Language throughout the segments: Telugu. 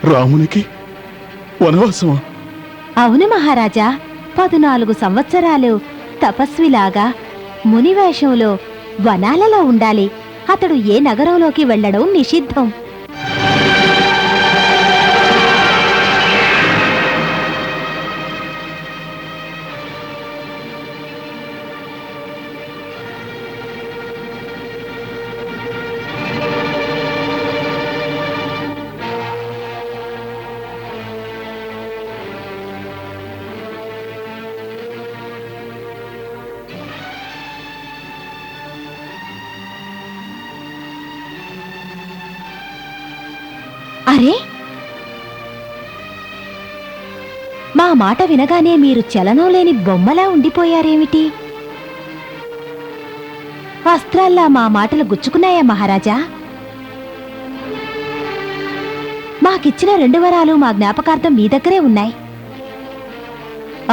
రామునికి వనవాసమా? అవును మహారాజా, 14 సంవత్సరాలు తపస్విలాగా మునివేషంలో వనాలలో ఉండాలి. అతడు ఏ నగరంలోకి వెళ్లడం నిషిద్ధం. అరే, మా మాట వినగానే మీరు చలనం లేని బొమ్మలా ఉండిపోయారేమిటి? అస్త్రాల్లా మా మాటలు గుచ్చుకున్నాయా మహారాజా? మాకిచ్చిన 2 వరాలు మా జ్ఞాపకార్థం మీ దగ్గరే ఉన్నాయి.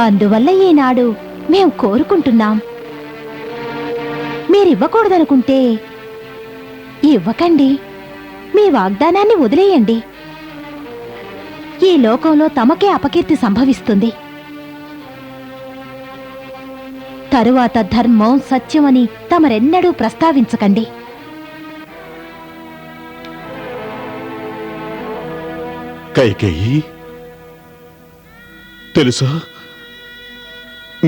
అందువల్ల ఈనాడు మేం కోరుకుంటున్నాం. మీరివ్వకూడదనుకుంటే ఇవ్వకండి. మీ వాగ్దానాన్ని వదిలేయండి. ఈ లోకంలో తమకే అపకీర్తి సంభవిస్తుంది. తరువాత ధర్మం, సత్యమని తమరెన్నడూ ప్రస్తావించకండి. కైకేయి, తెలుసా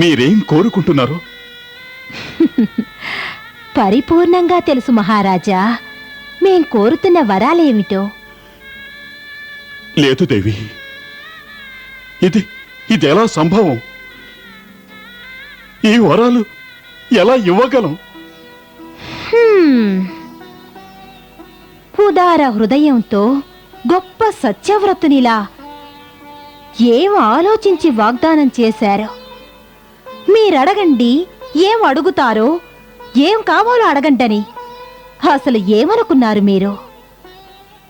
మీరేం కోరుకుంటున్నారు? పరిపూర్ణంగా తెలుసు మహారాజా. మేం కోరుతున్న వరాలేమిటో. లేదు దేవి, ఇది ఎలా సంభవం? ఈ వరాలు ఎలా ఇవ్వగలం? ఉదార హృదయంతో గొప్ప సత్యవ్రతునిలా ఏం ఆలోచించి వాగ్దానం చేశారో మీరడగండి. ఏం అడుగుతారో, ఏం కావాలో అడగంటని. అసలు ఏమనుకున్నారు మీరు?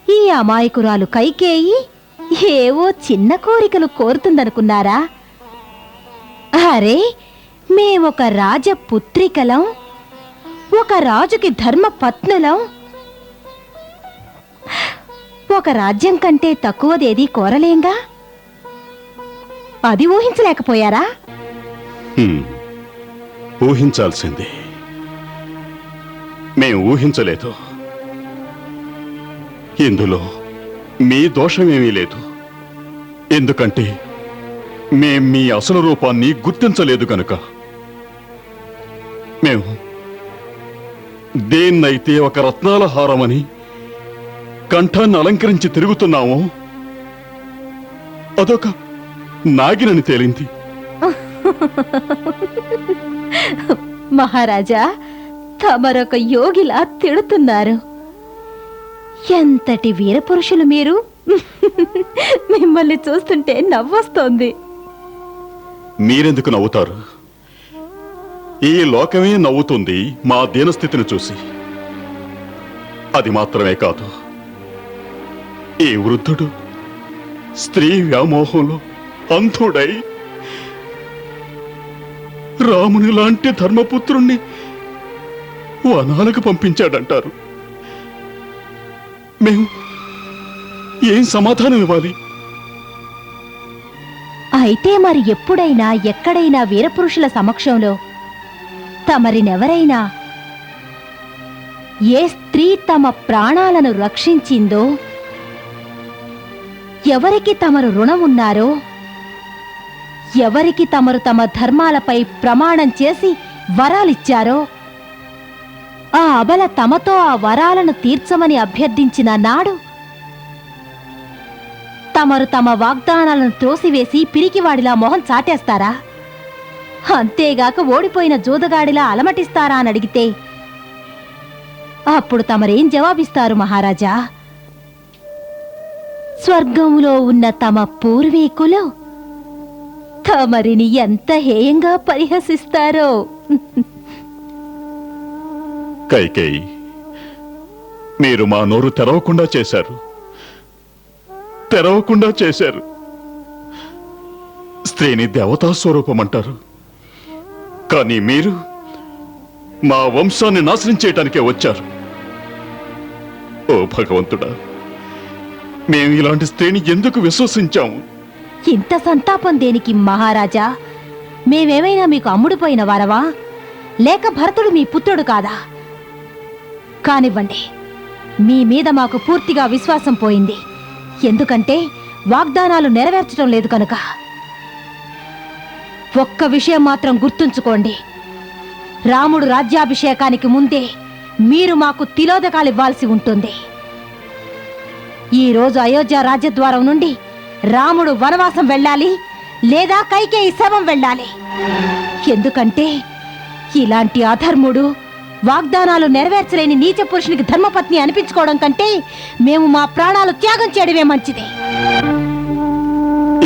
ఈ అమాయకురాలు కైకేయి ఏవో చిన్న కోరికలు కోరుతుందనుకున్నారా? అరే, మేమొక రాజపుత్రికలం, ఒక రాజుకి ధర్మపత్నులం. ఒక రాజ్యం కంటే తక్కువదేదీ కోరలేంగా. అది ఊహించలేకపోయారా? ఊహించాల్సిందే. మేం ఊహించలేదు. ఇందులో మీ దోషమేమీ లేదు. ఎందుకంటే మేం మీ అసలు రూపాన్ని గుర్తించలేదు కనుక. మేము దేన్నైతే ఒక రత్నాల హారమని కంఠాన్ని అలంకరించి తిరుగుతున్నామో అదొక నాగినని తేలింది. మహారాజా, తమరొక యోగిలా తిడుతున్నారు. ఎంతటి వీరపురుషులు మీరు! మిమ్మల్ని చూస్తుంటే నవ్వొస్తోంది. మీరెందుకు నవ్వుతారు? ఈ లోకమే నవ్వుతుంది మా దీనస్థితిని చూసి. అది మాత్రమే కాదు, ఈ వృద్ధుడు స్త్రీ వ్యామోహంలో అంధుడై రాముని లాంటి ధర్మపుత్రుణ్ణి వనాలకు పంపించాడంటారు. మేము ఏం సమాధానం ఇవ్వాలి? అయితే మరి ఎప్పుడైనా ఎక్కడైనా వీరపురుషుల సమక్షంలో తమరినెవరైనా ఏ స్త్రీ తమ ప్రాణాలను రక్షించిందో, ఎవరికి తమరు రుణం ఉన్నారో, ఎవరికి తమరు తమ ధర్మాలపై ప్రమాణం చేసి వరాలిచ్చారో, ఆ అబల తమతో ఆ వరాలను తీర్చమని అభ్యర్థించిన నాడు తమరు తమ వాగ్దానాలను త్రోసివేసి పిరికివాడిలా మొహం చాటేస్తారా? అంతేగాక ఓడిపోయిన జూదగాడిలా అలమటిస్తారా అని అడిగితే అప్పుడు తమరేం జవాబిస్తారు మహారాజా? స్వర్గంలో ఉన్న తమ పూర్వీకులు తమరిని ఎంత హేయంగా పరిహసిస్తారో. కైకేయి, మీరు మా నోరు తెరవకుండా చేశారు. స్త్రీని దేవతా స్వరూపం అంటారు. కానీ మీరు మా వంశాన్ని నాశనం చేయటానికే వచ్చారు. ఓ భగవంతుడా, మేము ఇలాంటి స్త్రీని ఎందుకు విశ్వసించాము? ఇంత సంతాపం దేనికి మహారాజా? మేమేమైనా మీకు అమ్ముడుపోయిన వారవా? లేక భరతుడు మీ పుత్రుడు కాదా? కానివ్వండి, మీ మీద మాకు పూర్తిగా విశ్వాసం పోయింది. ఎందుకంటే వాగ్దానాలు నెరవేర్చడం లేదు కనుక. ఒక్క విషయం మాత్రం గుర్తుంచుకోండి, రాముడు రాజ్యాభిషేకానికి ముందే మీరు మాకు తిలోదకాలివ్వాల్సి ఉంటుంది. ఈరోజు అయోధ్య రాజ్యద్వారం నుండి రాముడు వనవాసం వెళ్ళాలి, లేదా కైకేయి శవం వెళ్ళాలి. ఎందుకంటే ఇలాంటి అధర్ముడు, వాగ్దానాలు నెరవేర్చలేని నీచ పురుషునికి ధర్మపత్ని అనిపించుకోవడం కంటే మేము మా ప్రాణాలు త్యాగం చేయడమే మంచిది.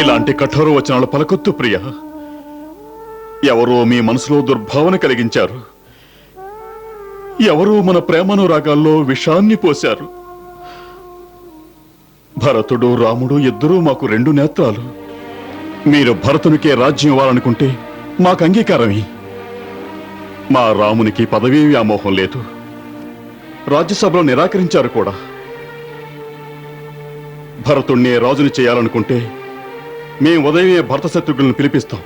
ఇలాంటి కఠోర వచనాలు పలకొద్దు ప్రియ. ఎవరో మీ మనసులో దుర్భావన కలిగించారు. ఎవరో మన ప్రేమానురాగాల్లో విషాన్ని పోశారు. భరతుడు, రాముడు ఇద్దరూ మాకు రెండు నేత్రాలు. మీరు భరతునికే రాజ్యం ఇవ్వాలనుకుంటే మాకు అంగీకారమే. మా రామునికి పదవీ వ్యామోహం లేదు. రాజ్యసభలో నిరాకరించారు కూడా. భరతుణ్ణే రాజుని చేయాలనుకుంటే మేం ఉదయమే భరత శత్రుఘ్నులను పిలిపిస్తాం.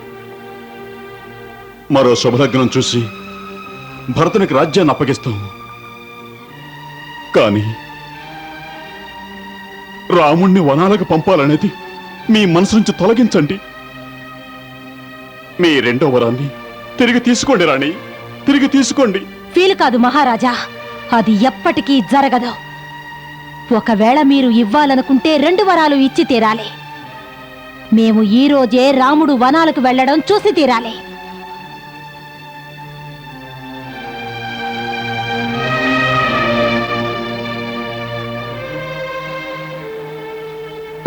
మరో శుభలగ్నం చూసి భరతునికి రాజ్యాన్ని అప్పగిస్తాం. కానీ రాముణ్ణి వనాలకు పంపాలనేది మీ మనసు నుంచి తొలగించండి. మీ రెండో వరాన్ని తిరిగి తీసుకోండి రాణి, తిరిగి తీసుకోండి. వీలు కాదు మహారాజా, అది ఎప్పటికీ జరగదు. ఒకవేళ మీరు ఇవ్వాలనుకుంటే 2 వరాలు ఇచ్చి తీరాలి. మేము ఈ రోజే రాముడు వనాలకు వెళ్ళడం చూసి తీరాలి.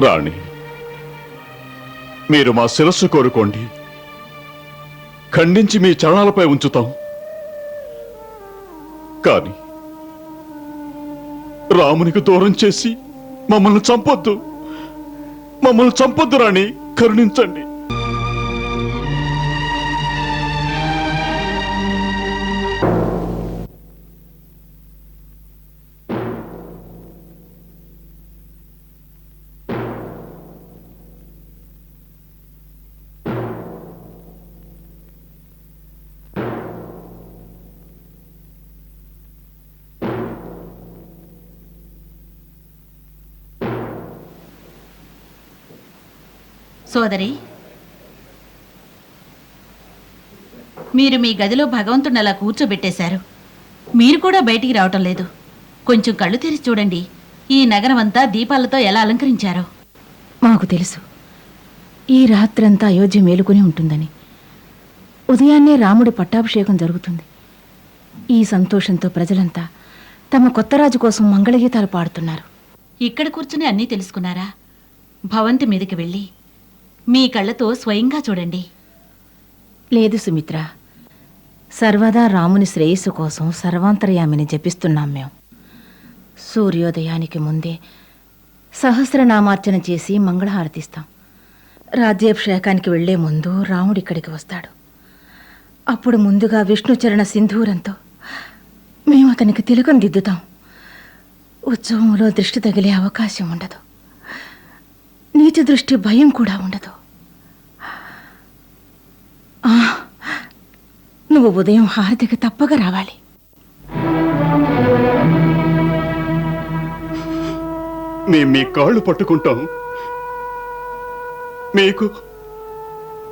రాణి, మీరు మా శిరస్సు కోరుకోండి, ఖండించి మీ చరణాలపై ఉంచుతాం. కాని రామునికి దూరం చేసి మమ్మల్ని చంపొద్దు, మమ్మల్ని చంపొద్దు రాణి, కరుణించండి. సోదరి, మీరు మీ గదిలో భగవంతుని అలా కూర్చోబెట్టేశారు. మీరు కూడా బయటికి రావటం లేదు. కొంచెం కళ్ళు తెరిచి చూడండి, ఈ నగరం అంతా దీపాలతో ఎలా అలంకరించారో. మాకు తెలుసు ఈ రాత్రంతా అయోధ్య మేలుకొని ఉంటుందని. ఉదయాన్నే రాముడి పట్టాభిషేకం జరుగుతుంది. ఈ సంతోషంతో ప్రజలంతా తమ కొత్త రాజు కోసం మంగళగీతాలు పాడుతున్నారు. ఇక్కడ కూర్చుని అన్నీ తెలుసుకున్నారా? భవంతి మీదకి వెళ్ళి మీ కళ్ళతో స్వయంగా చూడండి. లేదు సుమిత్ర, సర్వదా రాముని శ్రేయస్సు కోసం సర్వాంతర్యామిని జపిస్తున్నాం మేం. సూర్యోదయానికి ముందే సహస్రనామార్చన చేసి మంగళహారతిస్తాం. రాజ్యాభిషేకానికి వెళ్లే ముందు రాముడు ఇక్కడికి వస్తాడు. అప్పుడు ముందుగా విష్ణుచరణ సింధూరంతో మేము అతనికి తిలకం దిద్దుతాం. ఉత్సవంలో దృష్టి తగిలే అవకాశం ఉండదు. నీచ దృష్టి భయం కూడా ఉండదు. నువ్వు ఉదయం హారతికి తప్పక రావాలి. మేము మీ కాళ్ళు పట్టుకుంటాం, మీకు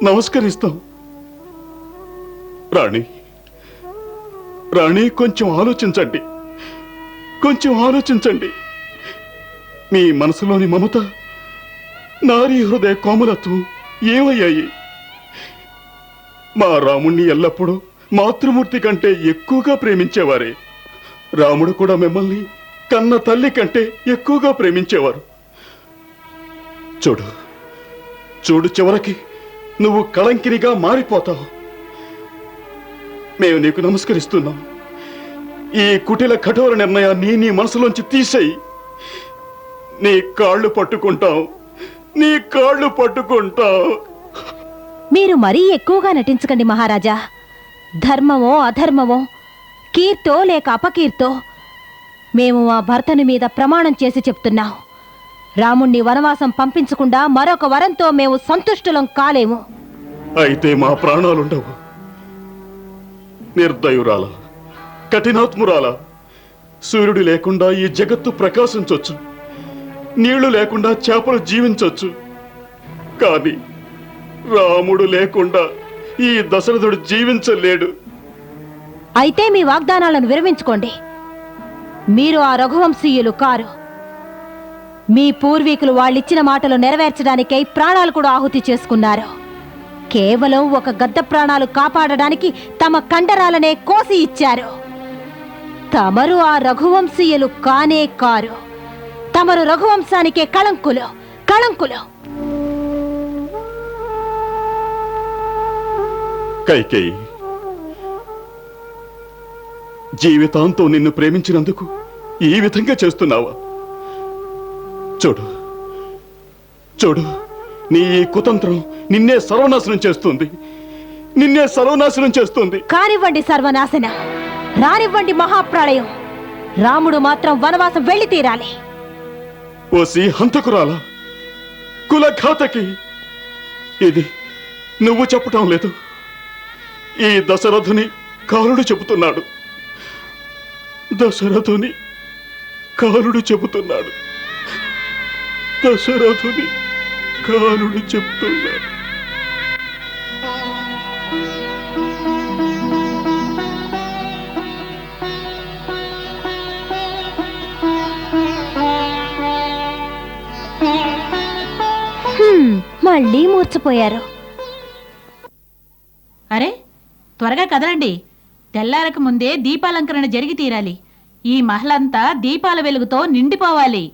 నమస్కరిస్తాం. రాణి, రాణి, కొంచెం ఆలోచించండి, కొంచెం ఆలోచించండి. మీ మనసులోని మమత, నారీ హృదయ కోమలత్వం ఏమయ్యాయి? మా రాముణ్ణి ఎల్లప్పుడూ మాతృమూర్తి కంటే ఎక్కువగా ప్రేమించేవారే. రాముడు కూడా మిమ్మల్ని కన్న తల్లి కంటే ఎక్కువగా ప్రేమించేవారు. చూడు చూడు, చివరికి నువ్వు కళంకినిగా మారిపోతావు. మేము నీకు నమస్కరిస్తున్నాం. ఈ కుటిల కఠోర నిర్ణయాన్ని నీ మనసులోంచి తీసేయి. నీ కాళ్ళు పట్టుకుంటాం, నీ కాళ్ళు పట్టుకుంటాం. మీరు మరీ ఎక్కువగా నటించకండి మహారాజా. ధర్మమో అధర్మమో, కీర్తో లేక అపకీర్తో, మేము మా భర్తని మీద ప్రమాణం చేసి చెప్తున్నాం. రాముణ్ణి వనవాసం పంపించకుండా మరొక వరంతో మేము సంతుష్టులం కాలేము. అయితే మా ప్రాణాలుండవు. నిర్దయురాల, కఠినాత్మురాల, సూర్యుడు లేకుండా ఈ జగత్తు ప్రకాశించొచ్చు, నీళ్లు లేకుండా చేపలు జీవించొచ్చు. కానీ రాముడు లేకుండా ఈ దశరథుడు జీవించలేడు. అయితే మీ వాగ్దానాలను విరమించుకోండి. మీరు ఆ రఘువంశీయులు కారు. మీ పూర్వీకులు వాళ్ళిచ్చిన మాటలు నెరవేర్చడానికై ప్రాణాలు కూడా ఆహుతి చేసుకున్నారు. కేవలం ఒక గద్ద ప్రాణాలు కాపాడడానికి తమ కండరాలనే కోసి ఇచ్చారు. తమరు ఆ రఘువంశీయులు కానే కారు. తమరు రఘువంశానికే కళంకులు, కళంకులు. కైకేయి, జీవితాంతం నిన్ను ప్రేమించినందుకు ఈ విధంగా చేస్తున్నావా? చూడు చూడు, నీ ఈ కుతంత్రం నిన్నే సర్వనాశనం చేస్తుంది, నిన్నే సర్వనాశనం చేస్తుంది. కానివ్వండి సర్వనాశన, రానివ్వండి మహాప్రళయం. రాముడు మాత్రం వనవాసం వెళ్ళి తీరాలి. ఓసి హంతకురాలా, కులఘాతకి, ఇది నువ్వు చెప్పటం లేదు, ఈ దశరథుని కాలుడు చెబుతున్నాడు. దశరథుని కాలుడు చెబుతున్నాడు. దశరథుని కాలుడు చెబుతున్నాడు. మళ్ళీ మూర్చిపోయారు. అరే, త్వరగా కదలండి. తెల్లారక ముందే దీపాలంకరణ జరిగి తీరాలి. ఈ మహలంతా దీపాల వెలుగుతో నిండిపోవాలి.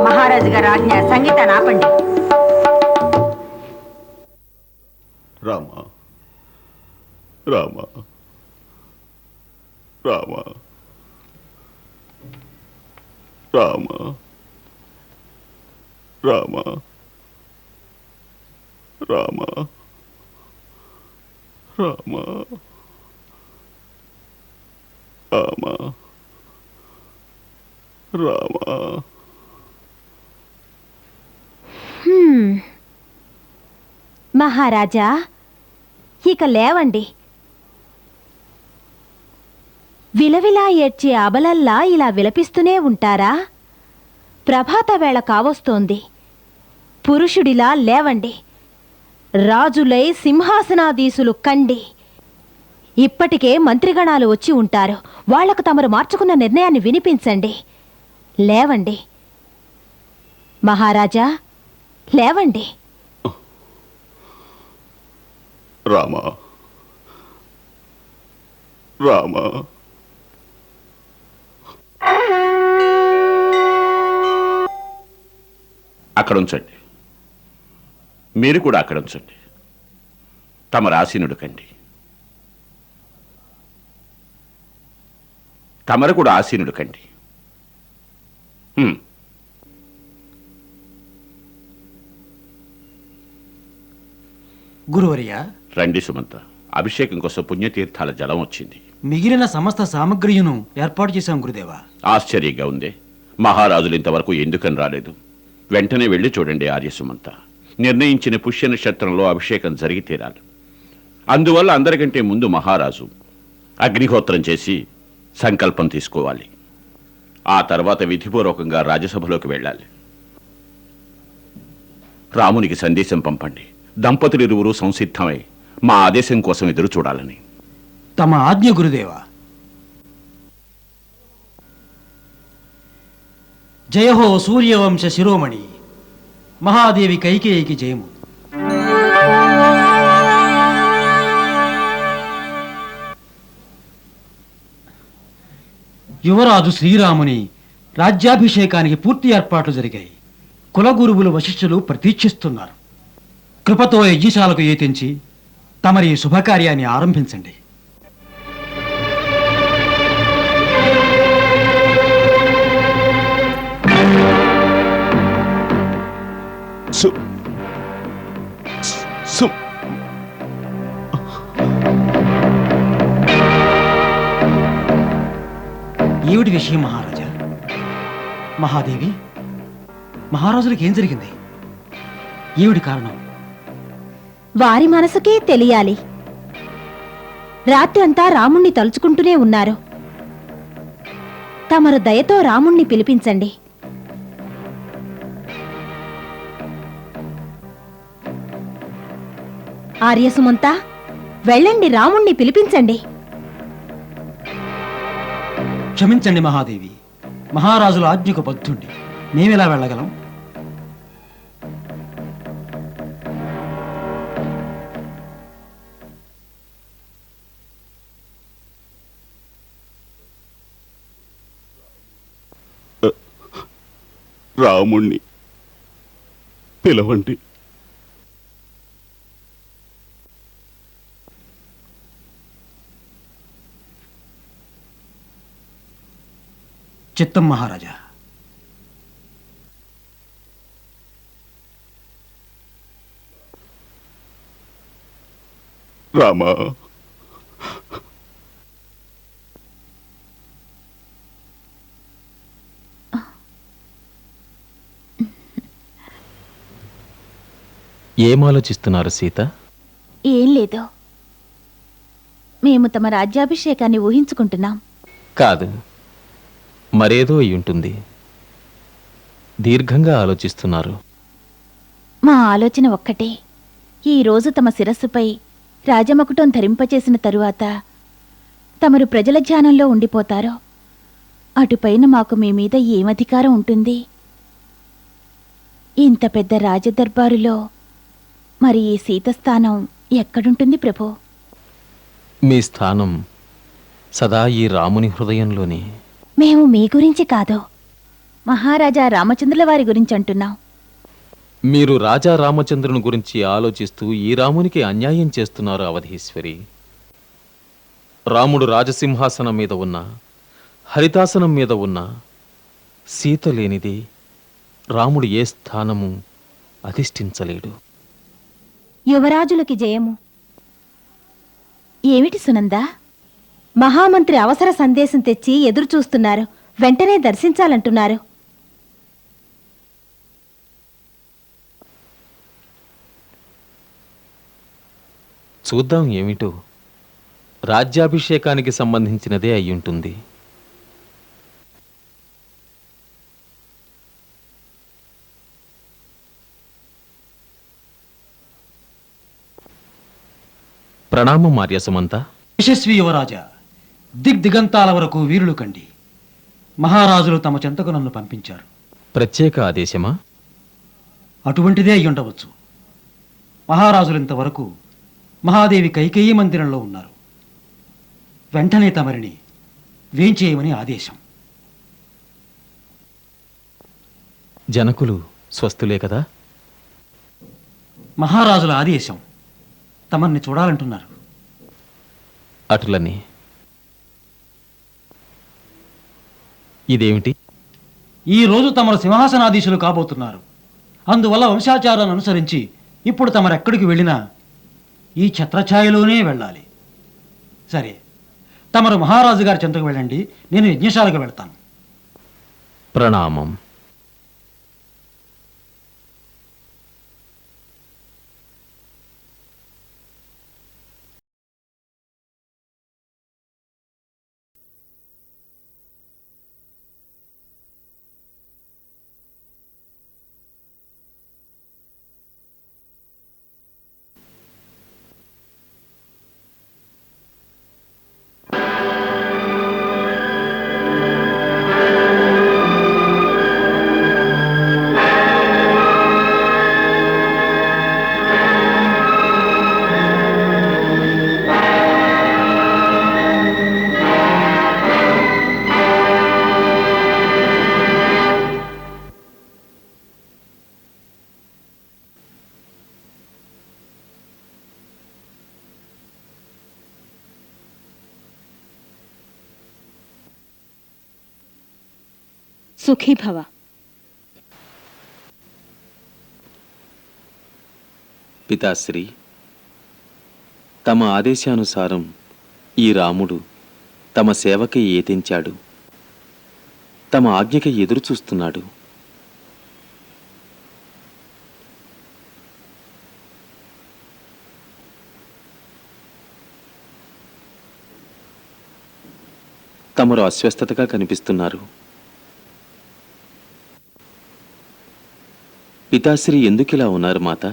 మహారాజు గారి ఆజ్ఞ. సంగీతాన్ని ఆపండి. రామ రామ రామ రామ రామ రామ రామ రామ రామ. మహారాజా, ఇక లేవండి. విలవిలా ఏడ్చే అబలల్లా ఇలా విలపిస్తూనే ఉంటారా? ప్రభాత వేళ కావస్తోంది. పురుషుడిలా లేవండి. రాజులై సింహాసనాధీసులు కండి. ఇప్పటికే మంత్రిగణాలు వచ్చి ఉంటారు. వాళ్లకు తమరు మార్చుకున్న నిర్ణయాన్ని వినిపించండి. లేవండి మహారాజా, లేవండి. రామ రామ. అక్కడ ఉంచండి. మీరు కూడా అక్కడ ఉంచండి. తమరు ఆసీనుడు కండి. తమరు కూడా ఆసీనుడు కండి. గురువర్య, రండి సుమంత. అభిషేకం కోసం పుణ్యతీర్థాల జలం వచ్చింది. మిగిలిన సమస్త సామగ్రియును ఏర్పాటు చేశాం గురుదేవా. ఆశ్చర్యంగా ఉంది. మహారాజులు ఇంతవరకు ఎందుకని రాలేదు? వెంటనే వెళ్ళి చూడండి ఆర్యసుమంత. నిర్ణయించిన పుష్య నక్షత్రంలో అభిషేకం జరిగి తీరాలి. అందువల్ల అందరికంటే ముందు మహారాజు అగ్నిహోత్రం చేసి సంకల్పం తీసుకోవాలి. ఆ తర్వాత విధిపూర్వకంగా రాజ్యసభలోకి వెళ్ళాలి. రామునికి సందేశం పంపండి. దంపతులిరువురు సంసిద్ధమై మా ఆదేశం కోసం ఎదురు చూడాలని. తమ ఆజ్ఞ గురుదేవా. జయహో సూర్యవంశ శిరోమణి. మహాదేవి కైకేయికి జయము. యువరాజు శ్రీరాముని రాజ్యాభిషేకానికి పూర్తి ఏర్పాట్లు జరిగాయి. కులగురువులు వశిష్ఠులు ప్రతీక్షిస్తున్నారు. కృపతో యజ్ఞశాలకు ఏతించి తమరి శుభకార్యాన్ని ఆరంభించండి. ఏమిటి విషయం మహారాజా? మహాదేవి, మహారాజులకు ఏం జరిగింది? ఏమిటి కారణం? వారి మనసుకే తెలియాలి. రాత్రంతా రాముణ్ణి తలుచుకుంటూనే ఉన్నారు. తమరు దయతో రాముణ్ణి పిలిపించండి. ఆర్యసుమంతా, వెళ్ళండి, రాముణ్ణి పిలిపించండి. క్షమించండి మహాదేవి, మహారాజుల ఆజ్ఞకు బద్ధుండి మేమెలా వెళ్ళగలం? రాముణ్ణి పిలవండి. చిత్తం మహారాజా. రామా, ఏం ఆలోచిస్తున్నారు సీత? ఏం లేదు. మేము తమ రాజ్యాభిషేకాన్ని ఊహించుకుంటున్నాం. కాదు, మరేదో అయి ఉంటుంది. దీర్ఘంగా ఆలోచిస్తున్నారు. మా ఆలోచన ఒక్కటే. ఈ రోజు తమ శిరస్సుపై రాజమకుటం ధరింపచేసిన తరువాత తమరు ప్రజల ధ్యానంలో ఉండిపోతారో అటుపైన మాకు మీ మీద ఏమధికారం ఉంటుంది? ఇంత పెద్ద రాజదర్బారులో మరి ఈ సీత స్థానం ఎక్కడుంటుంది ప్రభో? మీ స్థానం సదా ఈ రాముని హృదయంలోనే. మేము మీ గురించి కాదు, మహారాజా రామచంద్రుల వారి గురించి అంటున్నాం. మీరు రాజా రామచంద్రుని గురించి ఆలోచిస్తూ ఈ రామునికి అన్యాయం చేస్తున్నారు అవధీశ్వరి. రాముడు రాజసింహాసనం మీద ఉన్న, హరితాసనం మీద ఉన్న, సీత లేనిది రాముడు ఏ స్థానము అధిష్ఠించలేడు. యువరాజులకి జయము. ఏమిటి సునంద? మహామంత్రి అవసర సందేశం తెచ్చి ఎదురు చూస్తున్నారు. వెంటనే దర్శించాలంటున్నారు. చూద్దాం ఏమిటో. రాజ్యాభిషేకానికి సంబంధించినదే అయ్యుంటుంది. ప్రణామం ఆర్యసుమంత. యశస్వి యువరాజా, దిగ్దిగంతాల వరకు వీరులు కండి. మహారాజులు తమ చెంతకు నన్ను పంపించారు. ప్రత్యేక ఆదేశమా? అటువంటిదే అయి ఉండవచ్చు. మహారాజులు ఇంతవరకు మహాదేవి కైకేయి మందిరంలో ఉన్నారు. వెంటనే తమరిని వేంచేయమని ఆదేశం. జనకులు స్వస్థులే కదా? మహారాజుల ఆదేశం. తమర్ని చూడాలంటున్నారు. అటులని. ఇదేమిటి? ఈ రోజు తమరు సింహాసనాధీశులు కాబోతున్నారు. అందువల్ల వంశాచారాన్ని అనుసరించి ఇప్పుడు తమరెక్కడికి వెళ్ళినా ఈ ఛత్రఛాయలోనే వెళ్ళాలి. సరే, తమరు మహారాజు గారి చెంతకు వెళ్ళండి, నేను యజ్ఞశాలకు వెళ్తాను. ప్రణామం. సుఖీభవ. పితాశ్రీ, తమ ఆదేశానుసారం ఈ రాముడు తమ సేవకి ఏతించాడు. తమ ఆజ్ఞకి ఎదురు చూస్తున్నాడు. తమరు అస్వస్థతగా కనిపిస్తున్నారు. పితాశ్రీ ఎందుకిలా ఉన్నారు మాత?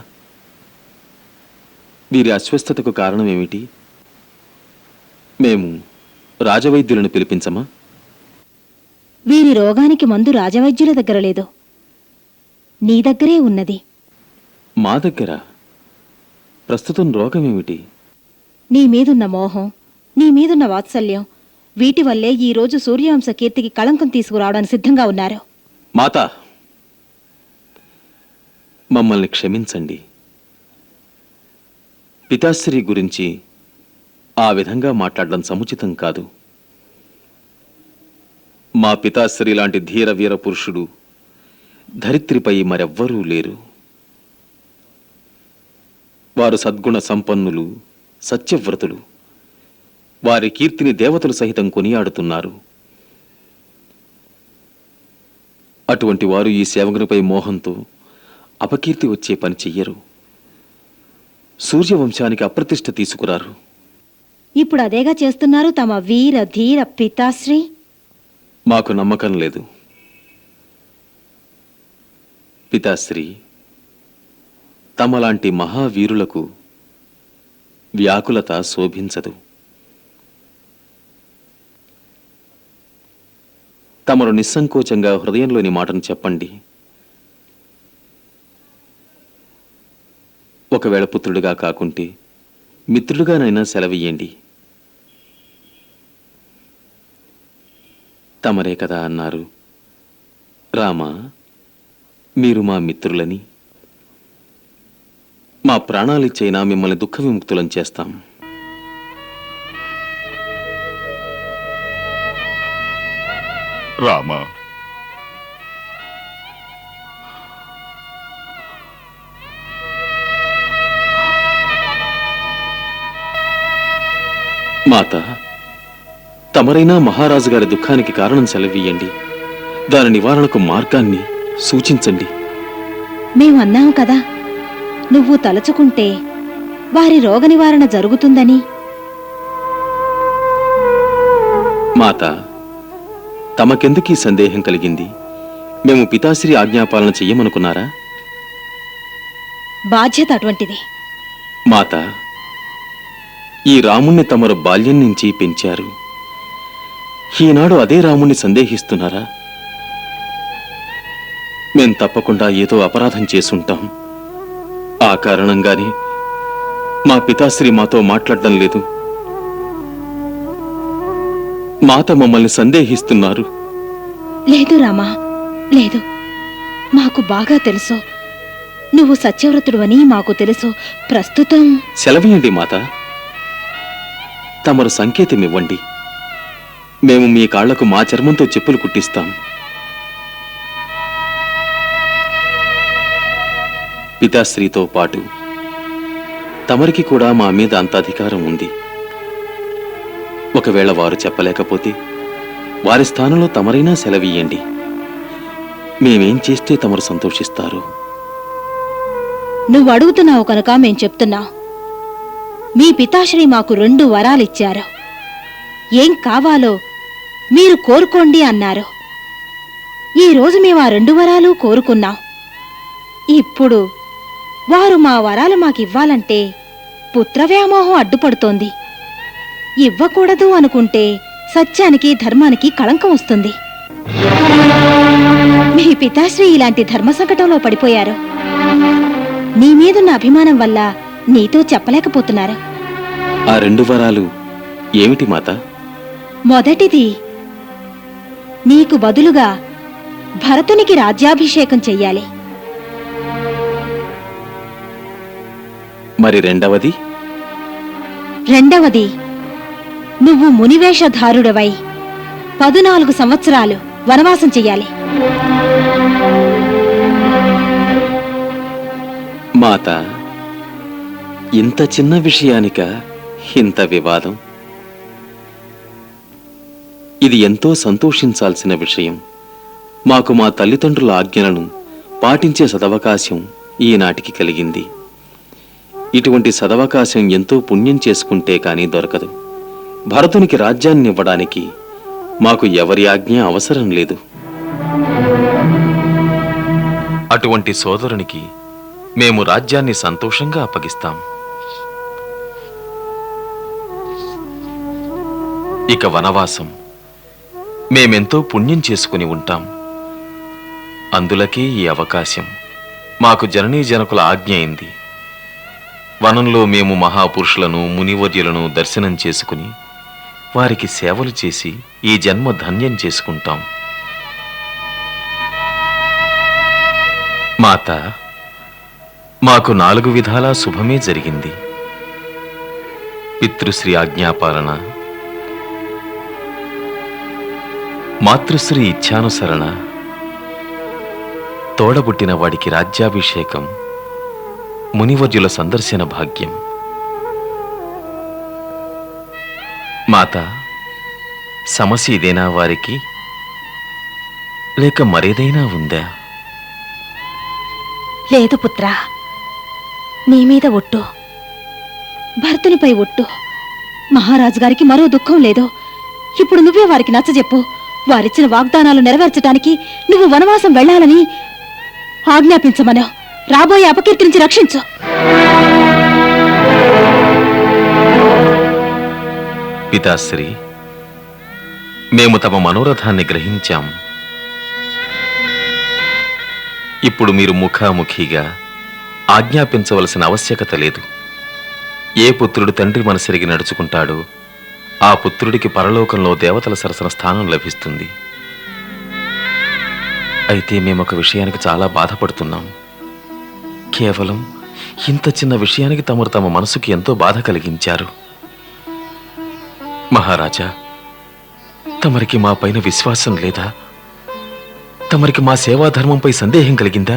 వీరి అస్వస్థతకు కారణం ఏమిటి? మేము రాజవైద్యులను పిలిపించమా? వీరి రోగానికి మందు రాజవైద్యుల దగ్గర లేదు, నీ దగ్గరే ఉన్నది. మా దగ్గర? ప్రస్తుతం రోగమేమిటి? నీ మీదున్న మోహం, నీ మీదున్న వాత్సల్యం, వీటి వల్లే ఈరోజు సూర్యవంశ కీర్తికి కళంకం తీసుకురావడానికి సిద్ధంగా ఉన్నారు. మాత, మమ్మల్ని క్షమించండి. పితాశ్రీ గురించి ఆ విధంగా మాట్లాడడం సముచితం కాదు. మా పితాశ్రీ లాంటి ధీర వీర పురుషుడు ధరిత్రిపై మరెవ్వరూ లేరు. వారు సద్గుణ సంపన్నులు, సత్యవ్రతులు. వారి కీర్తిని దేవతలు సహితం కొనియాడుతున్నారు. అటువంటి వారు ఈ సేవకునిపై మోహంతో అపకీర్తి వచ్చే పని చెయ్యరు. సూర్యవంశానికి అప్రతిష్ఠ తీసుకురారు. ఇప్పుడు అదేగా చేస్తున్నారు తమ వీర ధీర పితాశ్రీ. మాకు నమ్మకం లేదు. పితాశ్రీ, తమలాంటి మహావీరులకు వ్యాకులత శోభించదు. తమరు నిస్సంకోచంగా హృదయంలోని మాటను చెప్పండి. ఒకవేళ పుత్రుడిగా కాకుంటే మిత్రుడిగానైనా సెలవియ్యండి. తమరే కదా అన్నారు, రామా, మీరు మా మిత్రులని. మా ప్రాణాలిచ్చైనా మిమ్మల్ని దుఃఖ విముక్తులం చేస్తాం. రామా, మాత, తమరైనా మహారాజు గారి దుఃఖానికి కారణం సెలవీయండి. దాని నివారణకు మార్గాన్ని సూచించండి. మేమన్నాం కదా, నువ్వు తలచుకుంటే వారి రోగ నివారణ జరుగుతుందని. మాత, తమకెందుకీ సందేహం కలిగింది? మేము పితాశ్రీ ఆజ్ఞాపాలన చెయ్యమనుకున్నారా? బాధ్యత అటువంటిది. మాత, ఈ రాముణ్ణి తమరు బాల్యం నుంచి పెంచారు. ఈనాడు అదే రాముణ్ణి సందేహిస్తున్నారా? మేం తప్పకుండా ఏదో అపరాధం చేసుంటాం. ఆ కారణంగానే మా పితాశ్రీ మాతో మాట్లాడడం లేదు. మాత మమ్మల్ని సందేహిస్తున్నారు. లేదు రామా, లేదు. మాకు బాగా తెలుసు, నువ్వు సత్యవ్రతుడు అని మాకు తెలుసు. ప్రస్తుతం సెలవీయండి మాత. తమరు సంకేతమివ్వండి. మేము మీ కాళ్లకు మా చర్మంతో చెప్పులు కుట్టిస్తాం. పితాశ్రీతో పాటు తమరికి కూడా మా మీద అంత అధికారం ఉంది. ఒకవేళ వారు చెప్పలేకపోతే వారి స్థానంలో తమరైనా సెలవీయండి. మేమేం చేస్తే తమరు సంతోషిస్తారు? నువ్వు అడుగుతున్నావు కనుక మేం చెప్తున్నాం. మీ పితాశ్రీ మాకు 2 వరాలిచ్చారు. ఏం కావాలో మీరు కోరుకోండి అన్నారు. ఈరోజు మేము ఆ 2 వరాలు కోరుకున్నాం. ఇప్పుడు వారు మా వరాలు మాకివ్వాలంటే పుత్రవ్యామోహం అడ్డుపడుతోంది. ఇవ్వకూడదు అనుకుంటే సత్యానికి ధర్మానికి కళంకం వస్తుంది. మీ పితాశ్రీ ఇలాంటి ధర్మ సంకటంలో పడిపోయారు. నీ మీదున్న అభిమానం వల్ల నీతో చెప్పలేకపోతున్నారు. ఆ 2 వరాలు ఏమిటి మాత? మొదటిది, నీకు బదులుగా భరతునికి రాజ్యాభిషేకం చెయ్యాలి. మరి రెండవది? రెండవది, నువ్వు మునివేషధారుడవై 14 సంవత్సరాలు వనవాసం చెయ్యాలి. మాత, ఇంత చిన్న విషయానిక ఇంత వివాదం? ఇది ఎంతో సంతోషించాల్సిన విషయం. మాకు మా తల్లిదండ్రుల ఆజ్ఞలను పాటించే సదవకాశం ఈనాటికి కలిగింది. ఇటువంటి సదవకాశం ఎంతో పుణ్యం చేసుకుంటే కానీ దొరకదు. భరతునికి రాజ్యాన్ని ఇవ్వడానికి మాకు ఎవరి ఆజ్ఞ అవసరం లేదు. అటువంటి సోదరునికి మేము రాజ్యాన్ని సంతోషంగా అప్పగిస్తాం. ఇక వనవాసం మేమెంతో పుణ్యం చేసుకుని ఉంటాం. అందులకే ఈ అవకాశం మాకు జననీ జనకుల ఆజ్ఞ అయింది. వనంలో మేము మహాపురుషులను మునివర్యులను దర్శనం చేసుకుని వారికి సేవలు చేసి ఈ జన్మ ధన్యం చేసుకుంటాం. మాత, మాకు 4 విధాలా శుభమే జరిగింది. పితృశ్రీ ఆజ్ఞాపాలన, మాతృశ్రీ ఇచ్ఛానుసరణ, తోడబుట్టిన వాడికి రాజ్యాభిషేకం, మునివర్యుల సందర్శన భాగ్యం. మాత, సమస్య ఇదేనా వారికి, లేక మరేదైనా ఉందా? లేదు పుత్ర, నీ మీద ఒట్టు, భర్తునిపై ఒట్టు. మహారాజు గారికి మరో దుఃఖం లేదు. ఇప్పుడు నువ్వే వారికి నచ్చజెప్పు. వారిచ్చిన వాగ్దానాలు నెరవేర్చడానికి నువ్వు వనవాసం వెళ్ళాలని ఆజ్ఞాపించమను. రాబోయే అపకీర్తి నుంచి రక్షించు. పితాశ్రీ, మేము తమ మనోరథాన్ని గ్రహించాం. ఇప్పుడు మీరు ముఖాముఖిగా ఆజ్ఞాపించవలసిన ఆవశ్యకత లేదు. ఏ పుత్రుడు తండ్రి మనసెరిగి నడుచుకుంటాడో ఆ పుత్రుడికి పరలోకంలో దేవతల సరసన స్థానం లభిస్తుంది. అయితే మేమొక విషయానికి చాలా బాధపడుతున్నాం. కేవలం ఇంత చిన్న విషయానికి తమరు తమ మనసుకి ఎంతో బాధ కలిగించారు. మహారాజా, తమరికి మా పైన విశ్వాసం లేదా? తమరికి మా సేవాధర్మంపై సందేహం కలిగిందా?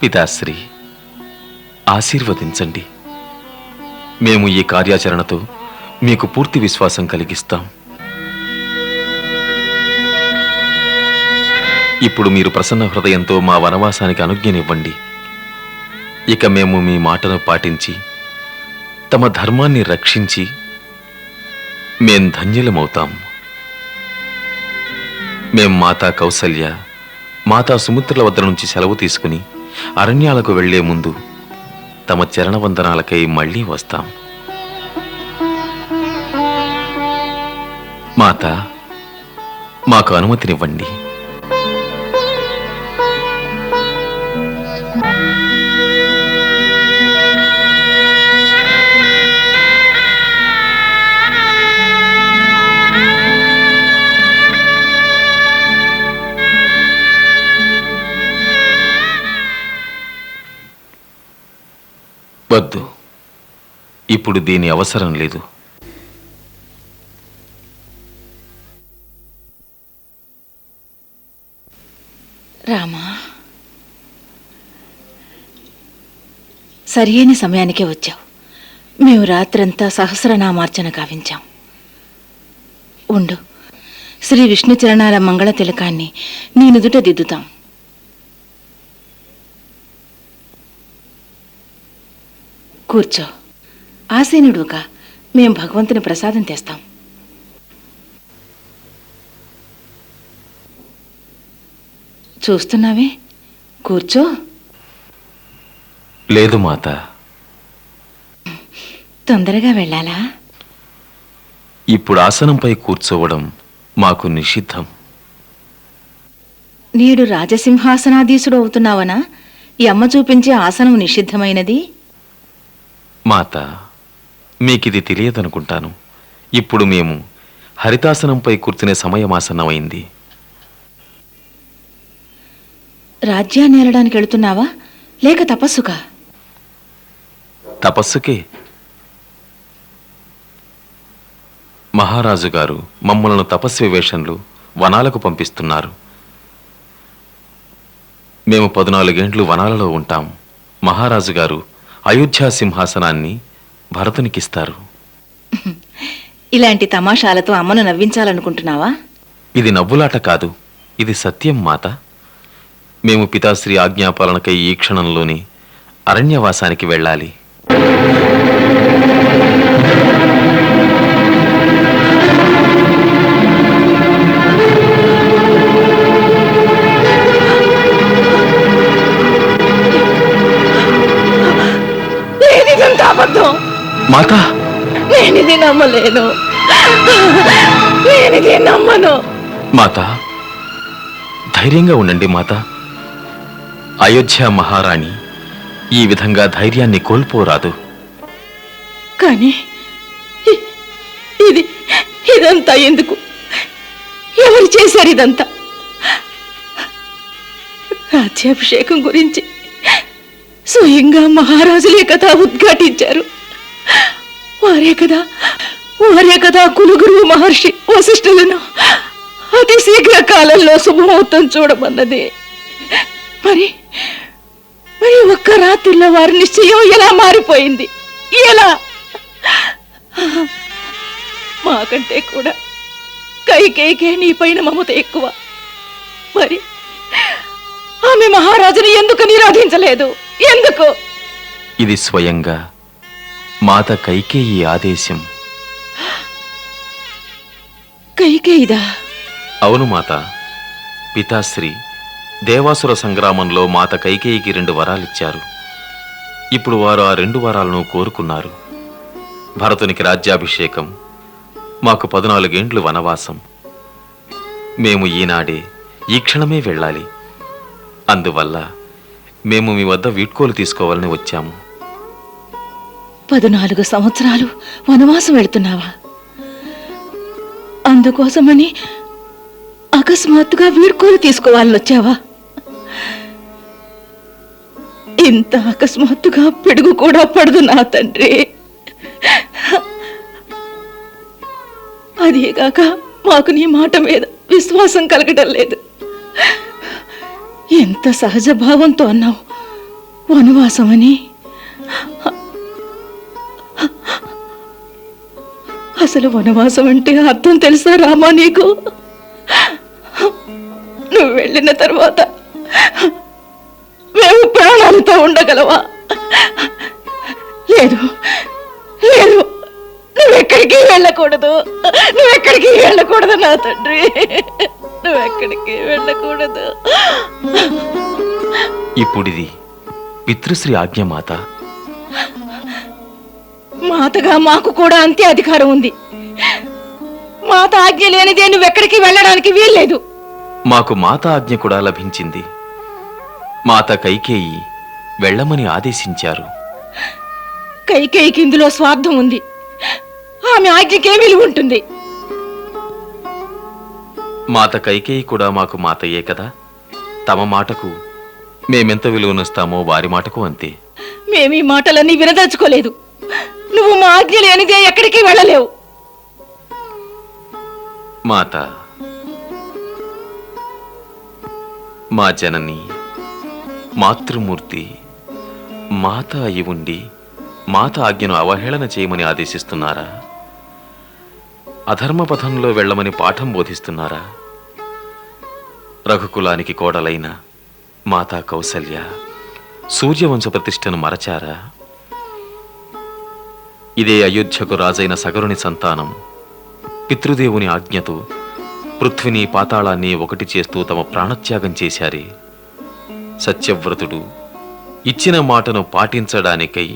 పితాశ్రీ, ఆశీర్వదించండి. మేము ఈ కార్యాచరణతో మీకు పూర్తి విశ్వాసం కలిగిస్తాం. ఇప్పుడు మీరు ప్రసన్న హృదయంతో మా వనవాసానికి అనుజ్ఞనివ్వండి. ఇక మేము మీ మాటను పాటించి తమ ధర్మాన్ని రక్షించి మేం ధన్యులమవుతాం. మేం మాతా కౌసల్య, మాతా సుమిత్రుల వద్ద నుంచి సెలవు తీసుకుని అరణ్యాలకు వెళ్లే ముందు తమ చరణవందనాలకై మళ్లీ వస్తాం. మాతా, మాకు అనుమతినివ్వండి. వద్దు, ఇప్పుడు దీని అవసరం లేదు. రామా, సరి అయిన సమయానికే వచ్చావు. మేము రాత్రంతా సహస్రనామార్చన గావించాం. ఉండు, శ్రీ విష్ణు చరణాల మంగళ తిలకాన్ని నీ నుదుట దిద్దుతాం. కూర్చో, ఆసీనుడుగా మేం భగవంతుని ప్రసాదం తెస్తాం. చూస్తున్నావే, కూర్చో. లేదు మాత. తొందరగా వెళ్ళాలా? ఇప్పుడు ఆసనంపై కూర్చోవడం మాకు నిషిద్ధం. నేడు రాజసింహాసనాధీశుడు అవుతున్నావనా? ఈ అమ్మ చూపించే ఆసనం నిషిద్ధమైనది. మాత, మీకిది తెలియదనుకుంటాను. ఇప్పుడు మేము హరితాసనంపై కూర్చునే సమయమాసన్నమైంది. రాజ్యాన్ని ఏలడానికి వెళుతున్నావా, లేక తపస్సుకా? తపస్సుకే. మహారాజు గారు మమ్మలను తపస్వి వేషంలో వనాలకు పంపిస్తున్నారు. మేము 14 ఏండ్లు వనాలలో ఉంటాం. మహారాజు గారు అయోధ్యా సింహాసనాన్ని భరతునికిస్తారు. ఇలాంటి తమాషాలతో అమ్మను నవ్వించాలనుకుంటున్నావా? ఇది నవ్వులాట కాదు, ఇది సత్యం మాత. మేము పితాశ్రీ ఆజ్ఞాపాలనకై ఈ క్షణంలోనే అరణ్యవాసానికి వెళ్ళాలి. మాత, నేనిది నమ్మలేను, నేనిది నమ్మను. మాత ధైర్యంగా ఉండండి మాత. అయోధ్య మహారాణి ఈ విధంగా ధైర్యాన్ని కోల్పోరాదు. కానీ ఇదంతా ఎందుకు? ఎవరు చేశారు ఇదంతా? రాజ్యాభిషేకం గురించి స్వయంగా మహారాజులే కదా ఉద్ఘాటించారు. వారే కదా కులుగురు మహర్షి వశిష్ఠులను అతి శీఘ్ర కాలంలో శుభముహూర్తం చూడమన్నది. మరి ఒక్క రాత్రిలో వారి నిశ్చయం ఎలా మారిపోయింది? ఎలా? మాకంటే కూడా కైకేయికే నీ పైన మమత ఎక్కువ. మరి ఆమె మహారాజుని ఎందుకు నిరోధించలేదు? ఎందుకు? ఇది స్వయంగా మాత కైకేయి ఆదేశం. కైకేయిదా? అవును మాత. పితాశ్రీ దేవాసుర సంగ్రామంలో మాత కైకేయికి 2 వరాలిచ్చారు. ఇప్పుడు వారు ఆ 2 వరాలను కోరుకున్నారు. భరతునికి రాజ్యాభిషేకం, మాకు 14 ఏండ్లు వనవాసం. మేము ఈనాడే ఈ క్షణమే వెళ్ళాలి. అందువల్ల మేము మీ వద్ద వీడ్కోలు తీసుకోవాలని వచ్చాము. 14 సంవత్సరాలు వనవాసం వెళుతున్నావా? అందుకోసమని అకస్మాత్తుగా వీడ్కోలు తీసుకోవాలని వచ్చావా? ఇంత అకస్మాత్తుగా పిడుగు కూడా పడదు నా తండ్రి. అదేగాక మాకు నీ మాట మీద విశ్వాసం కలగడం లేదు. ఎంత సహజ భావంతో అన్నావు వనవాసం అని. అసలు వనవాసం అంటే అర్థం తెలుసా రామా నీకు? నువ్వు వెళ్ళిన తర్వాత మేము ప్రాణాలతో ఉండగలవా? లేదు, నువ్వెక్కడికి వెళ్ళకూడదు, నా తండ్రి, నువ్వెక్కడికి వెళ్ళకూడదు. ఇప్పుడిది పితృశ్రీ ఆజ్ఞ మాత. మాతగా మాకు కూడా అంతే అధికారం ఉంది. మాత ఆజ్ఞ లేనిదే నువ్వెక్కడికి వెళ్ళడానికి వీల్లేదు. మాకు మాత ఆజ్ఞ కూడా లభించింది. మాత కైకేయి వెళ్ళమని ఆదేశించారు. కైకేయికి ఇందులో స్వార్థం ఉంది. ఆమె ఆజ్ఞకే విలువ ఉంటుంది. మాత కైకేయి కూడా మాకు మాతయ్యే కదా. తమ మాటకు మేమెంత విలువనిస్తామో వారి మాటకు అంతే. మేమీ మాటలన్నీ వినదలుచుకోలేదు. నువ్వు మా ఆజ్ఞ లేనిదే ఎక్కడికి వెళ్ళలేవు. మాత, మా జనని మాతృమూర్తి మాత అయి ఉండి మాత ఆజ్ఞను అవహేళన చేయమని ఆదేశిస్తున్నారా? అధర్మపథంలో వెళ్ళమని పాఠం బోధిస్తున్నారా? రఘుకులానికి కోడలైన మాతా కౌసల్య సూర్యవంశ ప్రతిష్టను మరచారా? ఇదే అయోధ్యకు రాజైన సగరుని సంతానం పితృదేవుని ఆజ్ఞతో పృథ్విని పాతాళాన్ని ఒకటి చేస్తూ తమ ప్రాణత్యాగం చేశారే. సత్యవ్రతుడు ఇచ్చిన మాటను పాటించడానికై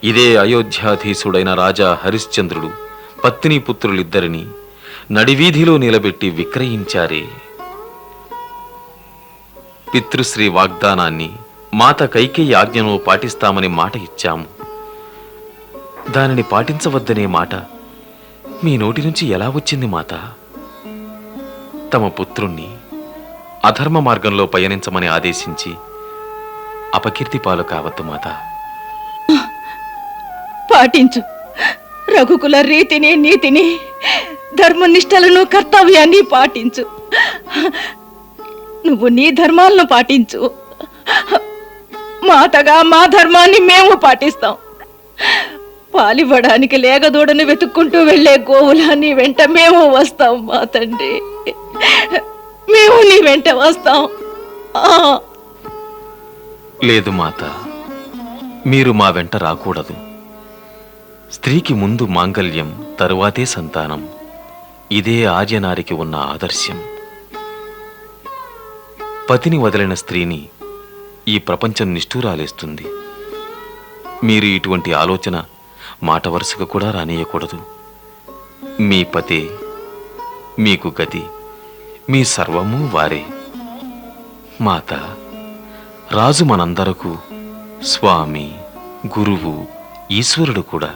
ఇదే అయోధ్యాధీశుడైన రాజా హరిశ్చంద్రుడు పత్ని పుత్రులిద్దరిని నడివీధిలో నిలబెట్టి విక్రయించారే. పితృశ్రీ వాగ్దానాన్ని మాత కైకేయి ఆజ్ఞను పాటిస్తామని మాట ఇచ్చాము. దానిని పాటించవద్దనే మాట మీ నోటి నుంచి ఎలా వచ్చింది మాత? తమ పుత్రుణ్ణి అధర్మ మార్గంలో పయనించమని ఆదేశించి అపకీర్తి పాలు కావద్దు మాత. పాటించు. రఘుకుల రీతిని, నీతిని, ధర్మనిష్టలను, కర్తవ్యాన్ని పాటించు. నువ్వు నీ ధర్మాలను పాటించు. మాతగా మా ధర్మాన్ని మేము పాటిస్తాం. పాలివ్వడానికి లేగదూడని వెతుక్కుంటూ వెళ్లే గోవులా నీ వెంట మేము వస్తాం మా తండ్రి. మేము నీ వెంట వస్తాం. లేదు మాత, మీరు మా వెంట రాకూడదు. స్త్రీకి ముందు మాంగల్యం, తరువాతే సంతానం. ఇదే ఆర్యనారికి ఉన్న ఆదర్శం. పతిని వదిలిన స్త్రీని ఈ ప్రపంచం నిష్ఠూరాలేస్తుంది. మీరు ఇటువంటి ఆలోచన మాట వరుసగా కూడా రానియకూడదు. మీ పతే మీకు గతి, మీ సర్వము వారే. మాత, రాజు మనందరకు స్వామి, గురువు, ఈశ్వరుడు కూడా.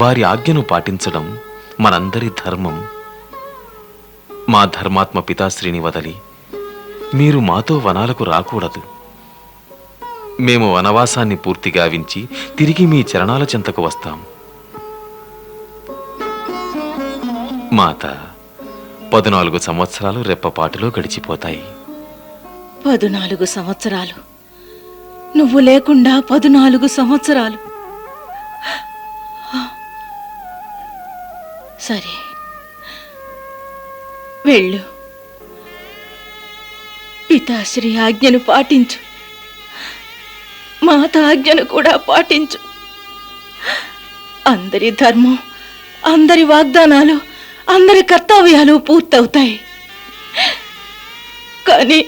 వారి ఆజ్ఞను పాటించడం మనందరి ధర్మం. మా ధర్మాత్మ పితాశ్రీని వదలి మీరు మాతో వనాలకు రాకూడదు. మేము వనవాసాన్ని పూర్తిగా వించి తిరిగి మీ చరణాల చెంతకు వస్తాం. మాత, 14 సంవత్సరాలు రెప్పపాటులో గడిచిపోతాయి. 14 సంవత్సరాలు? నువ్వు లేకుండా 14 సంవత్సరాలు? సరే, వెళ్ళు. పితాశ్రీ ఆజ్ఞను పాటించు, మాత ఆజ్ఞను కూడా పాటించు. అందరి ధర్మం, అందరి వాగ్దానాలు, అందరి కర్తవ్యాలు పూర్తవుతాయి. కానీ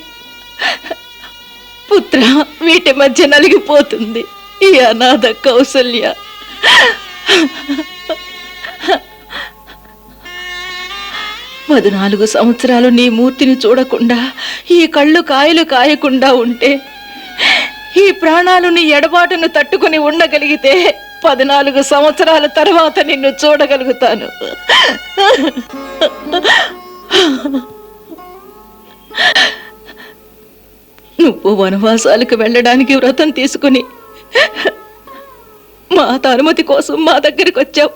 పుత్ర, వీటి మధ్య నలిగిపోతుంది ఈ అనాథ కౌసల్య. 14 సంవత్సరాలు నీ మూర్తిని చూడకుండా, ఈ కళ్ళు కాయలు కాయకుండా ఉంటే, ఈ ప్రాణాలు నీ ఎడబాటును తట్టుకుని ఉండగలిగితే 14 సంవత్సరాల తర్వాత నిన్ను చూడగలుగుతాను. నువ్వు వనవాసాలకు వెళ్ళడానికి వ్రతం తీసుకుని మాత అనుమతి కోసం మా దగ్గరికి వచ్చావు.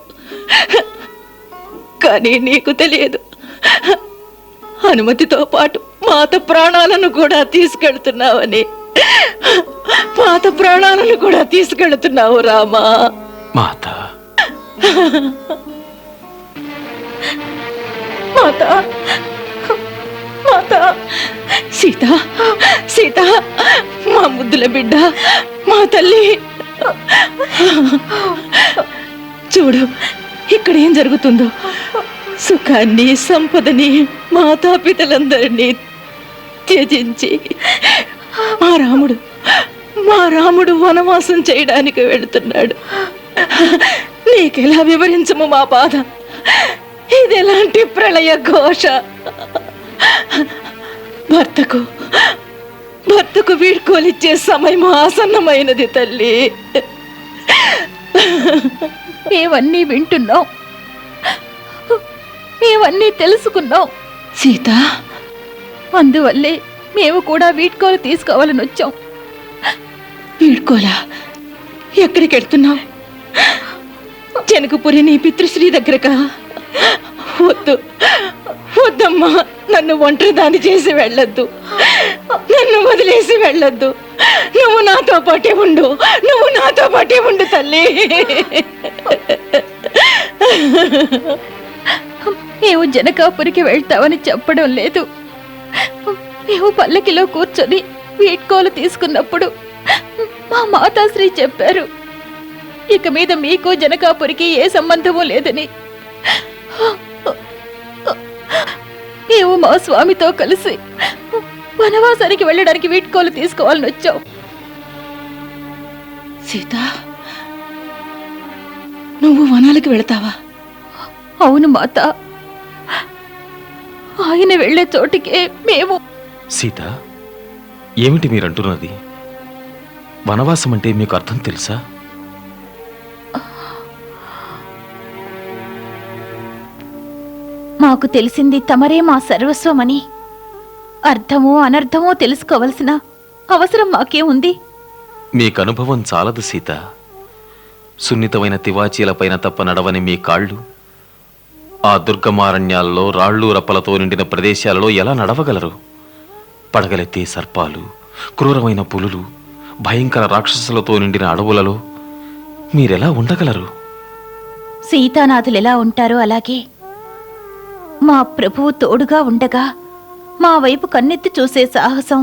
కానీ నీకు తెలియదు, అనుమతితో పాటు మాత ప్రాణాలను కూడా తీసుకెళ్తున్నావని. మాత ప్రాణాలను కూడా తీసుకెళ్తున్నావు రామా. మాత, మాత, మాత, సీత, సీత, మా ముద్దుల బిడ్డ, మా తల్లి. చూడు ఇక్కడ ఏం జరుగుతుందో. సుఖాన్ని, సంపదని, మాతాపితలందరినీ త్యజించి మా రాముడు వనవాసం చేయడానికి వెళుతున్నాడు. నీకెలా వివరించము మా బాధ? ఇది ఎలాంటి ప్రళయ ఘోష! భర్తకు వీడ్కోలిచ్చే సమయం ఆసన్నమైనది తల్లి. మేవన్నీ వింటున్నాం, మేవన్నీ తెలుసుకున్నాం సీత. అందువల్లే మేము కూడా వీడ్కోలు తీసుకోవాలని వచ్చాం. వీడ్కోలా? ఎక్కడికి వెళ్తున్నావు? జనకపురి నీ పితృశ్రీ దగ్గరకా? వద్దు, వద్దమ్మా. నన్ను ఒంటరిదాన్ని చేసి వెళ్ళొద్దు, నన్ను వదిలేసి వెళ్ళొద్దు. నువ్వు నాతో పాటే ఉండు, నువ్వు నాతో పాటే ఉండు తల్లి. మేము జనకాపురికి వెళ్తామని చెప్పడం లేదు. మేము పల్లకిలో కూర్చొని వీడ్కోలు తీసుకున్నప్పుడు మా మాతాశ్రీ చెప్పారు, ఇక మీద మీకు జనకాపురికి ఏ సంబంధము లేదని. మేము మా స్వామితో కలిసి వనవాసానికి వెళ్ళడానికి వీడ్కోలు తీసుకోవాలని వచ్చాం. సీత, నువ్వు వనాలకు వెళతావా? అవును మాత, ఆయన వెళ్లే చోటికే మేము. సీత, ఏమిటి మీరంటున్నది? వనవాసం అంటే మీకు అర్థం తెలుసా? మాకు తెలిసింది తమరే మా సర్వస్వమని. అర్థమో అనర్థమో తెలుసుకోవలసిన అవసరం మాకే ఉంది. మీకు అనుభవం చాలదు సీత. సున్నితమైన తివాచీలపైన తప్ప నడవని మీ కాళ్ళు ఆ దుర్గమారణ్యాల్లో రాళ్ళు రప్పలతో నిండిన ప్రదేశాలలో ఎలా నడవగలరు? పడగలెత్తే సర్పాలు, క్రూరమైన పులులు, భయంకర రాక్షసులతో నిండిన అడవులలో మీరెలా ఉండగలరు? సీతానాథులు ఎలా ఉంటారో అలాగే మా ప్రభువు తోడుగా ఉండగా మా వైపు కన్నెత్తి చూసే సాహసం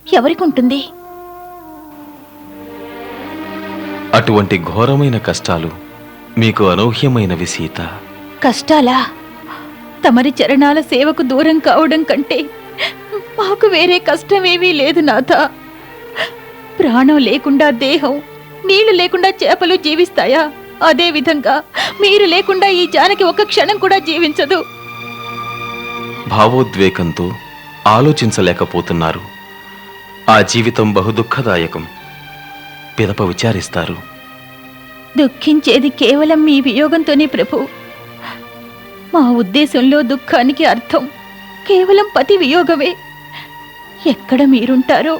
ఎవరికుంటుంది? అటువంటి ఘోరమైన కష్టాలు మీకు అనూహ్యమైనవి సీత. కష్టాలా? తమరి చరణాల సేవకు దూరం కావడం కంటే మాకు వేరే కష్టమేమీ లేదు నాథ. ప్రాణం లేకుండా దేహం, నీళ్లు లేకుండా చేపలు జీవిస్తాయా? అదే విధంగా మీరు లేకుండా ఈ జానకి ఒక క్షణం కూడా జీవించదు. భావోద్వేగంతో ఆలోచించలేకపోతున్నారు. ఆ జీవితం బహుదుఃఖదాయకం. పిదప విచారిస్తారు. దుఃఖించేది కేవలం మీ వియోగంతోనే ప్రభు. మా ఉద్దేశంలో దుఃఖానికి అర్థం కేవలం పతి వియోగమే. ఎక్కడ మీరుంటారో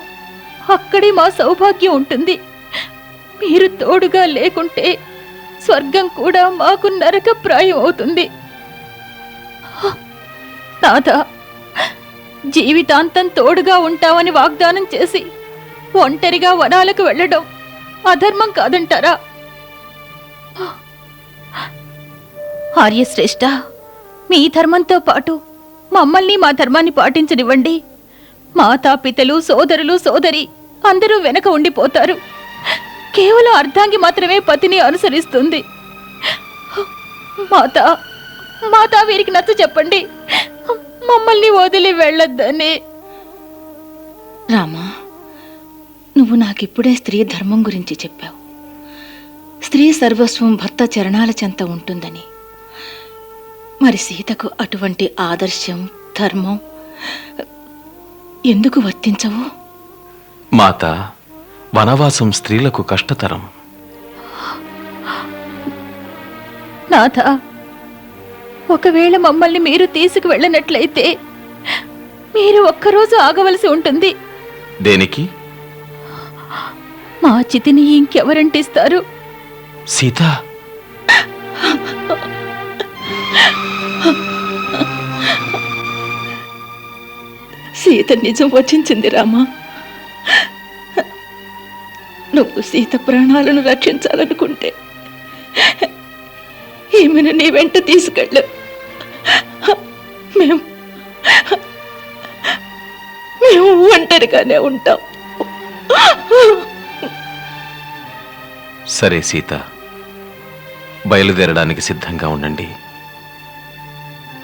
అక్కడే మా సౌభాగ్యం ఉంటుంది. మీరు తోడుగా లేకుంటే స్వర్గం కూడా మాకు నరకప్రాయం అవుతుంది. నాథా, జీవితాంతం తోడుగా ఉంటామని వాగ్దానం చేసి ఒంటరిగా వనాలకు వెళ్ళడం అధర్మం కాదంటారా? ఆర్యశ్రేష్ఠ, మీ ధర్మంతో పాటు మమ్మల్ని మా ధర్మాన్ని పాటించనివ్వండి. మాతాపితలు, సోదరులు, సోదరి అందరూ వెనక ఉండిపోతారు. కేవలం అర్ధాంగి మాత్రమే పతిని అనుసరిస్తుంది. మాతా మాతా వీరికి నచ్చ చెప్పండి, మమ్మల్ని వదిలి వెళ్ళొద్దని. రామా, నువ్వు నాకిప్పుడే స్త్రీ ధర్మం గురించి చెప్పావు. స్త్రీ సర్వస్వం భర్త చరణాల చెంత ఉంటుందని. మరి సీతకు అటువంటి ఆదర్శం, ధర్మం ఎందుకు వర్తించవు? మాత, వనవాసం స్త్రీలకు కష్టతరం. నాథ, ఒకవేళ మమ్మల్ని మీరు తీసుకువెళ్ళనట్లయితే మీరు ఒక్కరోజు ఆగవలసి ఉంటుంది. దేనికి? మా చితిని ఇంకెవరంటిస్తారు? సీత, సీత నిజం వచించింది రామా. నువ్వు సీత ప్రాణాలను రక్షించాలనుకుంటే ఈమెను నీ వెంట తీసుకెళ్ళు. మేము ఒంటరిగానే ఉంటాం. సరే సీత, బయలుదేరడానికి సిద్ధంగా ఉండండి.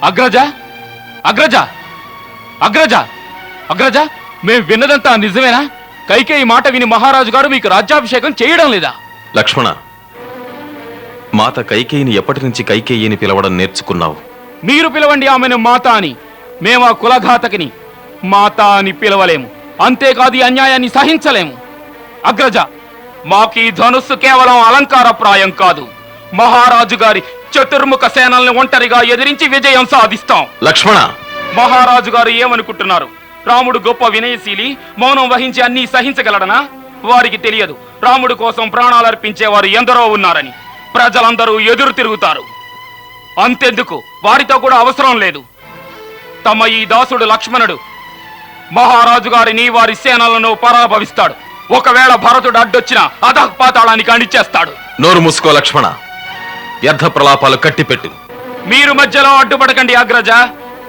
అగ్రజ, అగ్రజ, అగ్రజ, అగ్రజ, మేము విన్నదంతా నిజమేనా? కైకేయి మాట విని మహారాజు గారు మీకు రాజ్యాభిషేకం చేయడం లేదా? లక్ష్మణ, మాత కైకేయిని ఎప్పటి నుంచి కైకేయిని పిలవడం నేర్చుకున్నావు? మీరు పిలవండి ఆమెను మాత అని. మేము ఆ కులఘాతకిని మాత అని పిలవలేము. అంతేకాదు ఈ అన్యాయాన్ని సహించలేము. అగ్రజ, మాకీ ధనుస్సు కేవలం అలంకారప్రాయం కాదు. మహారాజు గారి చతుర్ముఖ సేనల్ని ఒంటరిగా ఎదిరించి విజయం సాధిస్తాం. లక్ష్మణ, మహారాజు గారు ఏమనుకుంటున్నారు? రాముడు గొప్ప వినయశీలి, మౌనం వహించి అన్నీ సహించగలడనా? వారికి తెలియదు రాముడు కోసం ప్రాణాలర్పించేవారు ఎందరో ఉన్నారని. ప్రజలందరూ ఎదురు తిరుగుతారు. అంతెందుకు, వారితో కూడా అవసరం లేదు. తమ ఈ దాసుడు లక్ష్మణుడు మహారాజు గారిని, వారి సేనలను పరాభవిస్తాడు. ఒకవేళ భరతుడు అడ్డొచ్చిన అధఃపాతాళానికి అణిచేస్తాడు. నోరు మూసుకో లక్ష్మణ. వ్యర్థ ప్రలాపాలు కట్టిపెట్టు. మీరు మధ్యలో అడ్డుపడకండి అగ్రజ.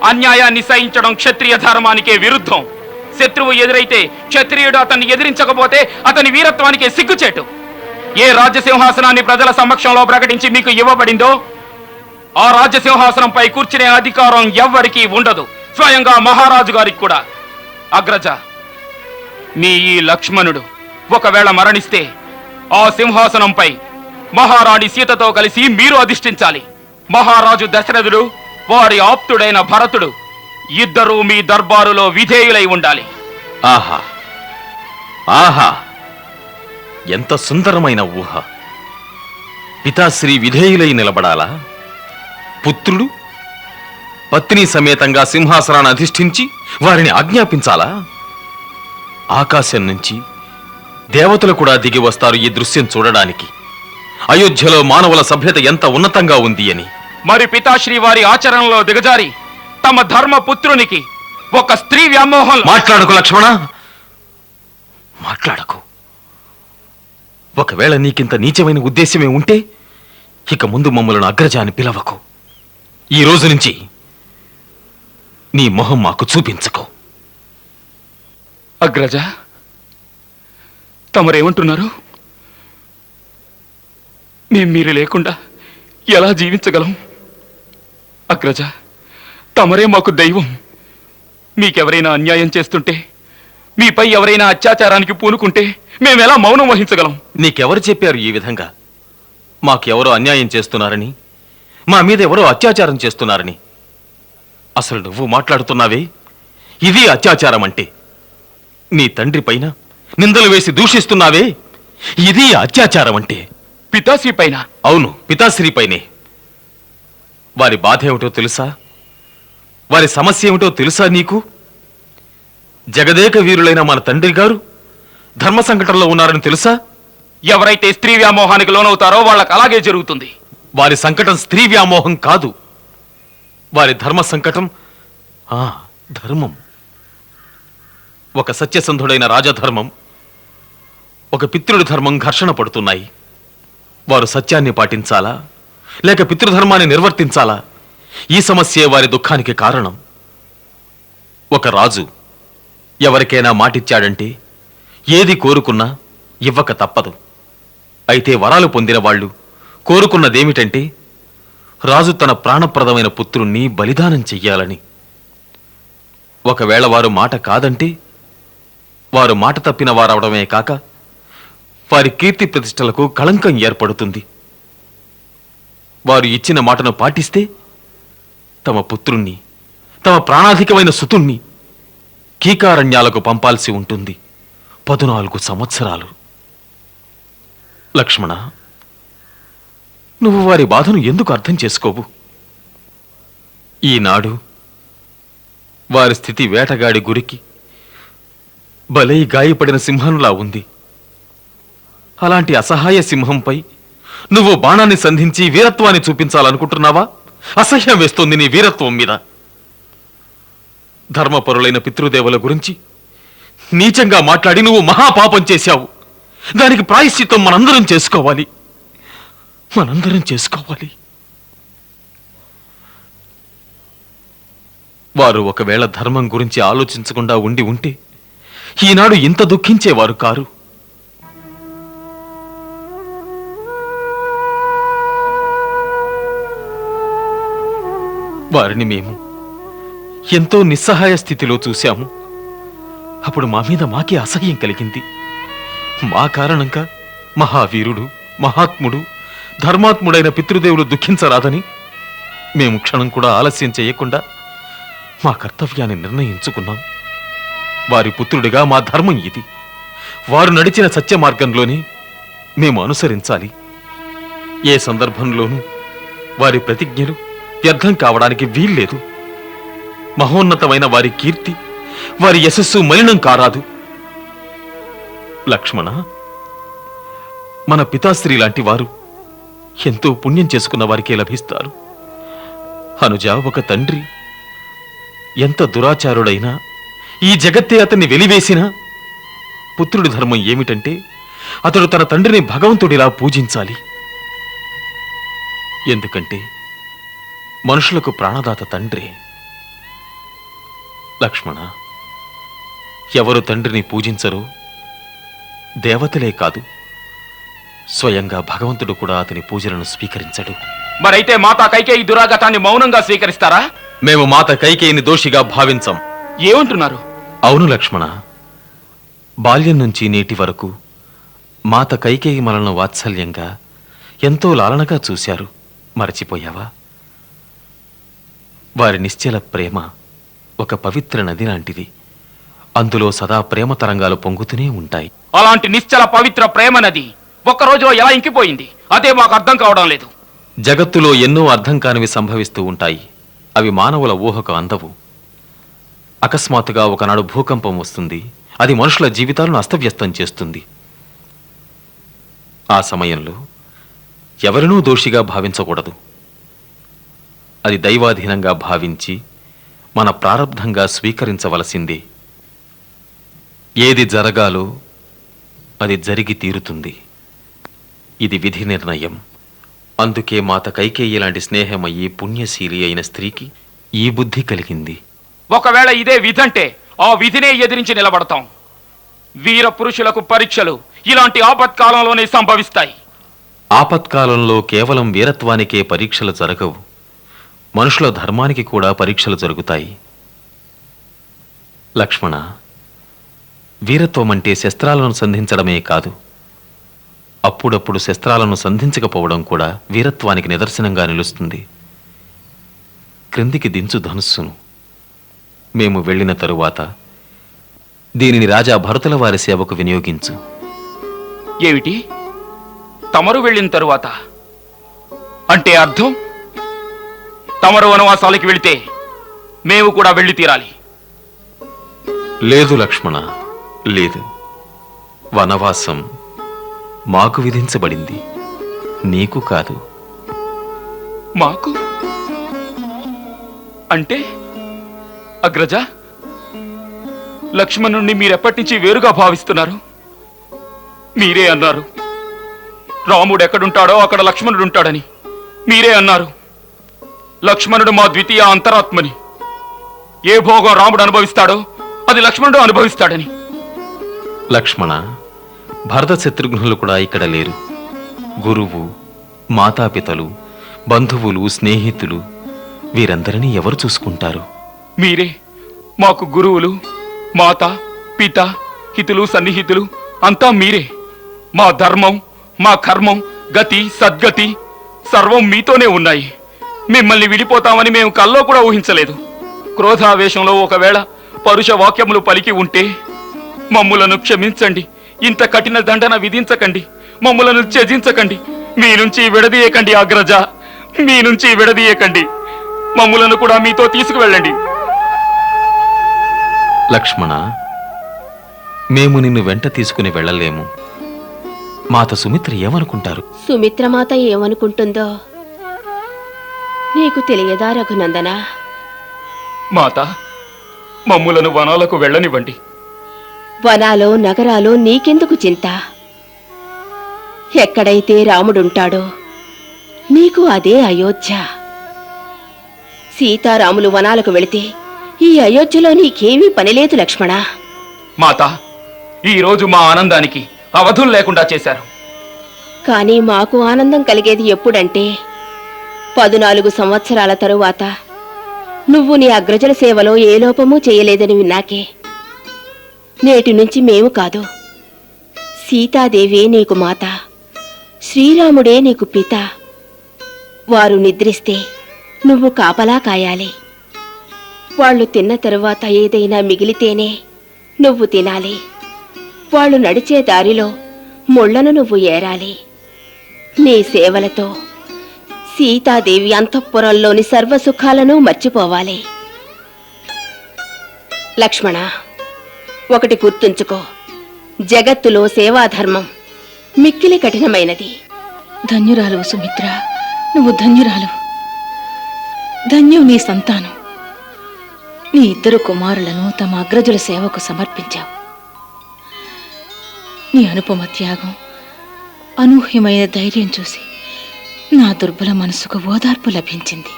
అన్యాయాన్ని సహించడం క్షత్రియ ధర్మానికే విరుద్ధం. శత్రువు ఎదురైతే క్షత్రియుడు అతన్ని ఎదిరించకపోతే అతని వీరత్వానికే సిగ్గుచేటు. ఏ రాజ్యసింహాసనాన్ని ప్రజల సమక్షంలో ప్రకటించి మీకు ఇవ్వబడిందో ఆ రాజ్యసింహాసనంపై కూర్చునే అధికారం ఎవ్వరికీ ఉండదు, స్వయంగా మహారాజు గారికి కూడా. అగ్రజ, మీ ఈ లక్ష్మణుడు ఒకవేళ మరణిస్తే ఆ సింహాసనంపై మహారాణి సీతతో కలిసి మీరు అధిష్ఠించాలి. మహారాజు దశరథుడు, వారి ఆప్తుడైన భరతుడు ఇద్దరూ మీ దర్బారులో విధేయులై ఉండాలి. ఆహా ఆహా, ఎంత సుందరమైన ఊహ! పితాశ్రీ విధేయులై నిలబడాలా? పుత్రుడు పత్ని సమేతంగా సింహాసనాన్ని అధిష్ఠించి వారిని ఆజ్ఞాపించాలా? ఆకాశం నుంచి దేవతలు కూడా దిగి వస్తారు ఈ దృశ్యం చూడడానికి. అయోధ్యలో మానవుల సభ్యత ఎంత ఉన్నతంగా ఉంది అని. మరి పితాశ్రీ వారి ఆచరణలో దిగజారి తమ ధర్మ పుత్రునికి ఒక స్త్రీ వ్యామోహం. మాట్లాడకు లక్ష్మణ, మాట్లాడకు. ఒకవేళ నీకింత నీచమైన ఉద్దేశమే ఉంటే ఇక ముందు మమ్మల్ని అగ్రజ అని పిలవకు. ఈ రోజు నుంచి నీ మొహం మాకు చూపించుకో. అగ్రజ, తమరేమంటున్నారు? మీరు లేకుండా ఎలా జీవించగలం? అగ్రజ, తమరే మాకు దైవం. మీకెవరైనా అన్యాయం చేస్తుంటే, మీపై ఎవరైనా అత్యాచారానికి పూనుకుంటే మేమెలా మౌనం వహించగలం? నీకెవరు చెప్పారు ఈ విధంగా? మాకెవరో అన్యాయం చేస్తున్నారని, మా మీద ఎవరో అత్యాచారం చేస్తున్నారని? అసలు నువ్వు మాట్లాడుతున్నావే, ఇది అత్యాచారం అంటే. నీ తండ్రి పైన నిందలు వేసి దూషిస్తున్నావే, ఇది అత్యాచారం అంటే. పితాశ్రీ పైన? అవును, పితాశ్రీపైనే. వారి బాధ ఏమిటో తెలుసా? వారి సమస్య ఏమిటో తెలుసా నీకు? జగదేక వీరులైన మన తండ్రి గారు ధర్మ సంకటంలో ఉన్నారని తెలుసా? ఎవరైతే స్త్రీ వ్యామోహానికి లోనవుతారో వాళ్ళకి అలాగే జరుగుతుంది. వారి సంకటం స్త్రీ వ్యామోహం కాదు, వారి ధర్మ సంకటం ధర్మం. ఒక సత్యసంధుడైన రాజధర్మం, ఒక పితృడి ధర్మం ఘర్షణ పడుతున్నాయి. వారు సత్యాన్ని పాటించాలా లేక పితృధర్మాన్ని నిర్వర్తించాలా? ఈ సమస్యే వారి దుఃఖానికి కారణం. ఒక రాజు ఎవరికైనా మాటిచ్చాడంటే ఏది కోరుకున్నా ఇవ్వక తప్పదు. అయితే వరాలు పొందిన వాళ్ళు కోరుకున్నదేమిటంటే రాజు తన ప్రాణప్రదమైన పుత్రుణ్ణి బలిదానం చెయ్యాలని. ఒకవేళ వారు మాట కాదంటే వారు మాట తప్పిన వారవడమే కాక వారి కీర్తి ప్రతిష్టలకు కళంకం ఏర్పడుతుంది. వారు ఇచ్చిన మాటను పాటిస్తే తమ పుత్రుణ్ణి, తమ ప్రాణాధికమైన సుతుణ్ణి కీకారణ్యాలకు పంపాల్సి ఉంటుంది 14 సంవత్సరాలు. లక్ష్మణ, నువ్వు వారి బాధను ఎందుకు అర్థం చేసుకోవు? ఈనాడు వారి స్థితి వేటగాడి గురికి బలై గాయపడిన సింహంలా ఉంది. అలాంటి అసహాయ సింహంపై నువ్వు బాణాన్ని సంధించి వీరత్వాన్ని చూపించాలనుకుంటున్నావా? అసహ్యం వేస్తోంది నీ వీరత్వం మీద. ధర్మపరులైన పితృదేవుల గురించి నీచంగా మాట్లాడి నువ్వు మహాపాపం చేశావు. దానికి ప్రాయశ్చిత్తం మనందరం చేసుకోవాలి. వారు ఒకవేళ ధర్మం గురించి ఆలోచించకుండా ఉండి ఉంటే ఈనాడు ఇంత దుఃఖించేవారు కారు. వారిని మేము ఎంతో నిస్సహాయ స్థితిలో చూశాము. అప్పుడు మా మీద మాకే అసహ్యం కలిగింది. మా కారణంగా మహావీరుడు, మహాత్ముడు, ధర్మాత్ముడైన పితృదేవులు దుఃఖించరాదని మేము క్షణం కూడా ఆలస్యం చేయకుండా మా కర్తవ్యాన్ని నిర్ణయించుకున్నాం. వారి పుత్రుడిగా మా ధర్మం ఇది. వారు నడిచిన సత్య మార్గంలోనే మేము అనుసరించాలి. ఏ సందర్భంలోనూ వారి ప్రతిజ్ఞలు వ్యర్థం కావడానికి వీల్లేదు. మహోన్నతమైన వారి కీర్తి, వారి యశస్సు మలినం కారాదు. లక్ష్మణ, మన పితాశ్రీ లాంటి వారు ఎంతో పుణ్యం చేసుకున్న వారికే లభిస్తారు. అనుజ, ఒక తండ్రి ఎంత దురాచారుడైనా, ఈ జగత్తే అతన్ని వెలివేసినా పుత్రుడి ధర్మం ఏమిటంటే అతడు తన తండ్రిని భగవంతుడిలా పూజించాలి. ఎందుకంటే మనుషులకు ప్రాణదాత తండ్రి. లక్ష్మణ, ఎవరు తండ్రిని పూజించరో దేవతలే కాదు, స్వయంగా భగవంతుడు కూడా అతని పూజలను స్వీకరించడు. మరైతే మాతా కైకేయి దురాగతాన్ని మౌనంగా స్వీకరిస్తారా? మేము మాత కైకేయిని దోషిగా భావించం. ఏమంటున్నారు? అవును లక్ష్మణ, బాల్యం నుంచి నేటి వరకు మాత కైకేయి మనల్ని వాత్సల్యంగా ఎంతో లాలనగా చూశారు. మరచిపోయావా? వారి నిశ్చల ప్రేమ ఒక పవిత్ర నది లాంటిది. అందులో సదా ప్రేమ తరంగాలు పొంగుతూనే ఉంటాయి. అలాంటి నిశ్చల పవిత్ర ప్రేమ నది ఒక్క రోజులో ఎలా ఇంకిపోయింది? అదే మాకు అర్థం కావడం లేదు. జగత్తులో ఎన్నో అర్థం కానివి సంభవిస్తూ ఉంటాయి. అవి మానవుల ఊహకు అందవు. అకస్మాత్తుగా ఒకనాడు భూకంపం వస్తుంది. అది మనుషుల జీవితాలను అస్తవ్యస్తం చేస్తుంది. ఆ సమయంలో ఎవరినూ దోషిగా భావించకూడదు. అది దైవాధీనంగా భావించి మన ప్రారబ్ధంగా స్వీకరించవలసిందే. ఏది జరగాలో అది జరిగి తీరుతుంది. ఇది విధి నిర్ణయం. అందుకే మాత కైకేయి లాంటి స్నేహమయ్యి పుణ్యశీలి అయిన స్త్రీకి ఈ బుద్ధి కలిగింది. ఒకవేళ ఇదే విధంటే ఆ విధినే ఎదిరించి నిలబడతాం. వీర పురుషులకు పరీక్షలు ఇలాంటి ఆపత్కాలంలోనే సంభవిస్తాయి. ఆపత్కాలంలో కేవలం వీరత్వానికే పరీక్షలు జరగవు, మనుషుల ధర్మానికి కూడా పరీక్షలు జరుగుతాయి. లక్ష్మణ, వీరత్వం అంటే శస్త్రాలను సంధించడమే కాదు, అప్పుడప్పుడు శస్త్రాలను సంధించకపోవడం కూడా వీరత్వానికి నిదర్శనంగా నిలుస్తుంది. క్రిందికి దించు ధనుస్సును. మేము వెళ్ళిన తరువాత దీనిని రాజా భరతుల వారి సేవకు వినియోగించు. ఏమిటి? తమరు వెళ్ళిన తరువాత అంటే అర్థం తమరు వనవాసాలకి వెళితే మేము కూడా వెళ్ళి తీరాలి. లేదు లక్ష్మణ, లేదు. వనవాసం మాకు విధించబడింది, నీకు కాదు. మాకు అంటే అగ్రజ, లక్ష్మణుణ్ణి మీరెప్పటి నుంచి వేరుగా భావిస్తున్నారు? మీరే అన్నారు రాముడు ఎక్కడుంటాడో అక్కడ లక్ష్మణుడు ఉంటాడని. మీరే అన్నారు లక్ష్మణుడు మా ద్వితీయ అంతరాత్మని. ఏ భోగం రాముడు అనుభవిస్తాడో అది లక్ష్మణుడు అనుభవిస్తాడని. లక్ష్మణ, భరత శత్రుఘ్నులు కూడా ఇక్కడ లేరు. గురువు, మాతాపితలు, బంధువులు, స్నేహితులు వీరందరినీ ఎవరు చూసుకుంటారు? మీరే మాకు గురువులు, మాత, పిత, హితులు, సన్నిహితులు అంతా మీరే. మా ధర్మం, మా కర్మం, గతి, సద్గతి సర్వం మీతోనే ఉన్నాయి. మిమ్మల్ని విడిపోతామని మేము కల్లో కూడా ఊహించలేదు. క్రోధావేశంలో ఒకవేళ పరుష వాక్యములు పలికి ఉంటే మమ్ములను క్షమించండి. ఇంత కఠిన దండన విధించకండి, మమ్ములను త్యజించకండి. మీ నుంచి విడదీయకండి అగ్రజ, మీ నుంచి విడదీయకండి. మమ్ములను కూడా మీతో తీసుకువెళ్ళండి. లక్ష్మణ, మేము నిన్ను వెంట తీసుకుని వెళ్ళలేము. మాత సుమిత్ర ఏమనుకుంటారు? సుమిత్రమాత ఏమనుకుంటుందో నీకు తెలియదా రఘునందన? మాత, మమ్ములను వనాలకు వెళ్ళనివ్వండి. వనాలో నగరాలో నీకెందుకు చింత? ఎక్కడైతే రాముడుంటాడో నీకు అదే అయోధ్య. సీతారాములు వనాలకు వెళితే ఈ అయోధ్యలో నీకేమీ పనిలేదు లక్ష్మణ. మాత, ఈ రోజు మా ఆనందానికి అవధులు లేకుండా చేశారు. కానీ మాకు ఆనందం కలిగేది ఎప్పుడంటే 14 సంవత్సరాల తరువాత నువ్వు నీ అగ్రజల సేవలో ఏ లోపమూ చేయలేదని విన్నాకే. నేటి నుంచి మేము కాదు, సీతాదేవే నీకు మాత, శ్రీరాముడే నీకు పిత. వారు నిద్రిస్తే నువ్వు కాపలా కాయాలి. వాళ్ళు తిన్న తరువాత ఏదైనా మిగిలితేనే నువ్వు తినాలి. వాళ్ళు నడిచే దారిలో ముళ్లను నువ్వు ఏరాలి. నీ సేవలతో సీతాదేవి అంతఃపురంలోని సర్వసుఖాలను మర్చిపోవాలి. లక్ష్మణ, ఒకటి గుర్తుంచుకో, జగత్తులో సేవాధర్మం మిక్కిలి కఠినమైనది. ధన్యురాలు సుమిత్ర, నువ్వు ధన్యురాలు. ధన్యం నీ సంతానం. నీ 2 కుమారులను తమ అగ్రజుల సేవకు సమర్పించావు. నీ అనుపమ త్యాగం, అనూహ్యమైన ధైర్యం చూసి నా దుర్బల మనసుకు ఓదార్పు లభించింది.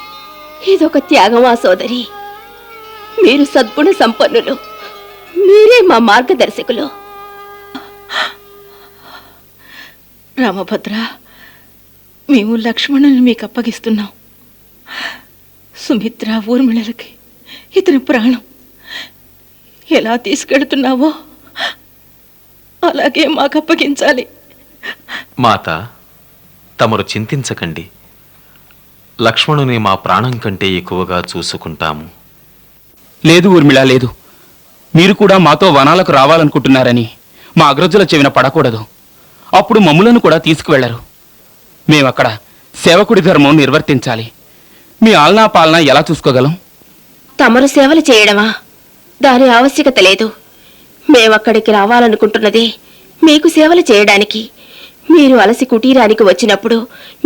ఇదొక త్యాగమా సోదరి? మీరు సద్గుణ సంపన్నులు, మీరే మా మార్గదర్శకులు. రామభద్ర, మేము లక్ష్మణుని మీకు అప్పగిస్తున్నాం. సుమిత్ర, ఊర్మిళలకి ఇతని ప్రాణం ఎలా తీసుకెడుతున్నావో అలాగే మాకు అప్పగించాలి. మాత, తమరు చింతించకండి. లక్ష్మణుని మా ప్రాణం కంటే ఎక్కువగా చూసుకుంటాము. లేదు ఊర్మిళ, లేదు. మీరు కూడా మాతో వనాలకు రావాలనుకుంటున్నారని మా అగ్రజుల చెవిన పడకూడదు. అప్పుడు మమ్ములను కూడా తీసుకువెళ్లరు. మేమక్కడ సేవకుడి ధర్మం నిర్వర్తించాలి. మీ ఆలనా పాలన ఎలా చూసుకోగలం? తమరు సేవలు చేయడమా? దాని ఆవశ్యకత లేదు. మేమక్కడికి రావాలనుకుంటున్నదే మీకు సేవలు చేయడానికి. మీరు అలసి కుటీరానికి వచ్చినప్పుడు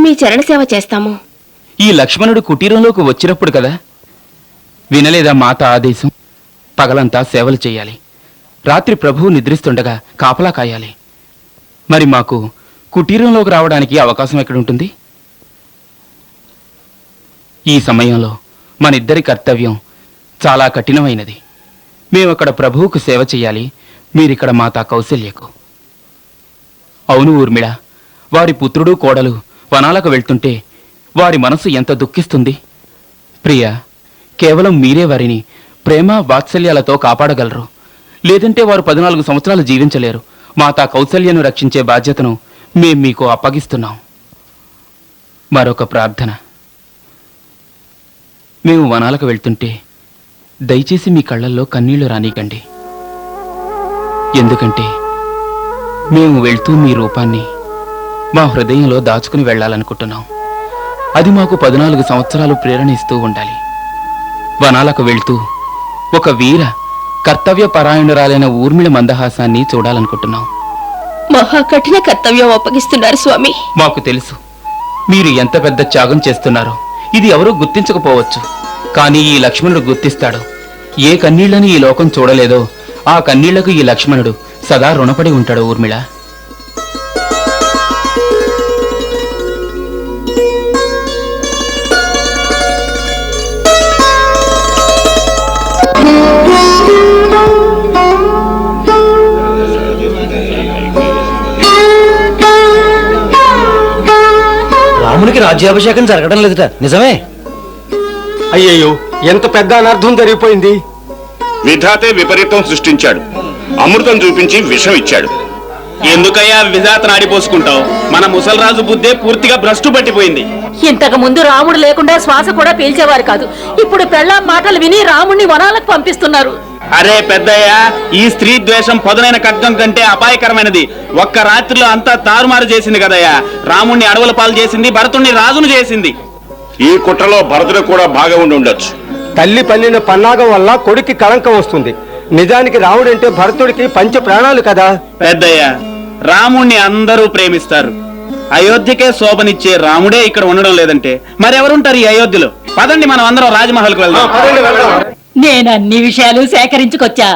మీ చరణ సేవ చేస్తాము. ఈ లక్ష్మణుడు కుటీరంలోకి వచ్చినప్పుడు కదా. వినలేదా మాత ఆదేశం? పగలంతా సేవలు చేయాలి, రాత్రి ప్రభువు నిద్రిస్తుండగా కాపలా కాయాలి. మరి మాకు కుటీరంలోకి రావడానికి అవకాశం ఎక్కడుంటుంది? ఈ సమయంలో మనిద్దరి కర్తవ్యం చాలా కఠినమైనది. మేమక్కడ ప్రభువుకు సేవ చేయాలి, మీరిక్కడ మాతా కౌశల్యకు. అవును ఊర్మిళ, వారి పుత్రుడు కోడలు వనాలకు వెళ్తుంటే వారి మనసు ఎంత దుఃఖిస్తుంది. ప్రియా, కేవలం మీరే వారిని ప్రేమ వాత్సల్యాలతో కాపాడగలరు. లేదంటే వారు 14 సంవత్సరాలు జీవించలేరు. మాతా కౌశల్యను రక్షించే బాధ్యతను మేం మీకు అప్పగిస్తున్నాం. మరొక ప్రార్థన. మేము వనాలకు వెళ్తుంటే దయచేసి మీ కళ్ళల్లో కన్నీళ్లు రానీకండి. ఎందుకంటే మేము వెళ్తూ మీ రూపాన్ని మా హృదయంలో దాచుకుని వెళ్ళాలనుకుంటున్నాం. అది మాకు 14 సంవత్సరాలు ప్రేరణ ఇస్తూ ఉండాలి. వనాలకు వెళ్తూ ఒక వీర కర్తవ్య పరాయణురాలైన ఊర్మిళ మందహాసాన్ని చూడాలనుకుంటున్నాం. మహా కఠిన కర్తవ్యం అప్పగిస్తున్నారు స్వామి. మాకు తెలుసు మీరు ఎంత పెద్ద త్యాగం చేస్తున్నారో. ఇది ఎవరూ గుర్తించకపోవచ్చు, కానీ ఈ లక్ష్మణుడు గుర్తిస్తాడు. ఏ కన్నీళ్లను ఈ లోకం చూడలేదో ఆ కన్నీళ్లకు ఈ లక్ష్మణుడు సదా రుణపడి ఉంటాడు. ఊర్మిళ, రామునికి రాజ్యాభిషేకం జరగడం లేదుట, నిజమే? అయ్యయ్యో, ఎంత పెద్ద అనర్థం జరిగిపోయింది. విధాతే విపరీతం సృష్టించాడు. అమృతం చూపించి విషం ఇచ్చాడు. ఎందుకయ్యా విధాతను ఆడిపోసుకుంటావు? మన ముసల్రాజు బుద్ధే పూర్తిగా భ్రష్టు పట్టిపోయింది. ఇంతకు ముందు రాముడు లేకుండా శ్వాస కూడా పీల్చేవారు కాదు. ఇప్పుడు పెళ్ళాం మాటలు విని రాముణ్ణి వనాలకు పంపిస్తున్నారు. అరే పెద్దయ్య, ఈ స్త్రీ ద్వేషం పదునైన ఖడ్గం కంటే అపాయకరమైనది. ఒక్క రాత్రిలో అంతా తారుమారు చేసింది కదయ్యా. రాముణ్ణి అడవుల పాలు చేసింది, భరతుణ్ణి రాజును చేసింది. ఈ కుట్రలో భరతుడు కూడా బాగా ఉండి ఉండొచ్చు. తల్లి పల్లిన పన్నాగం వల్ల కొడుక్కి కళంకం వస్తుంది. నిజానికి రాముడంటే భరతుడికి పంచ ప్రాణాలు కదా. పెద్దయ్య, రాముణ్ణి అందరూ ప్రేమిస్తారు. అయోధ్యకే శోభనిచ్చే రాముడే ఇక్కడ ఉండడం లేదంటే మరెవరుంటారు ఈ అయోధ్యలో? పదండి, మనం అందరం రాజమహల్కి వెళ్దాం. నేను అన్ని విషయాలు సేకరించుకొచ్చా.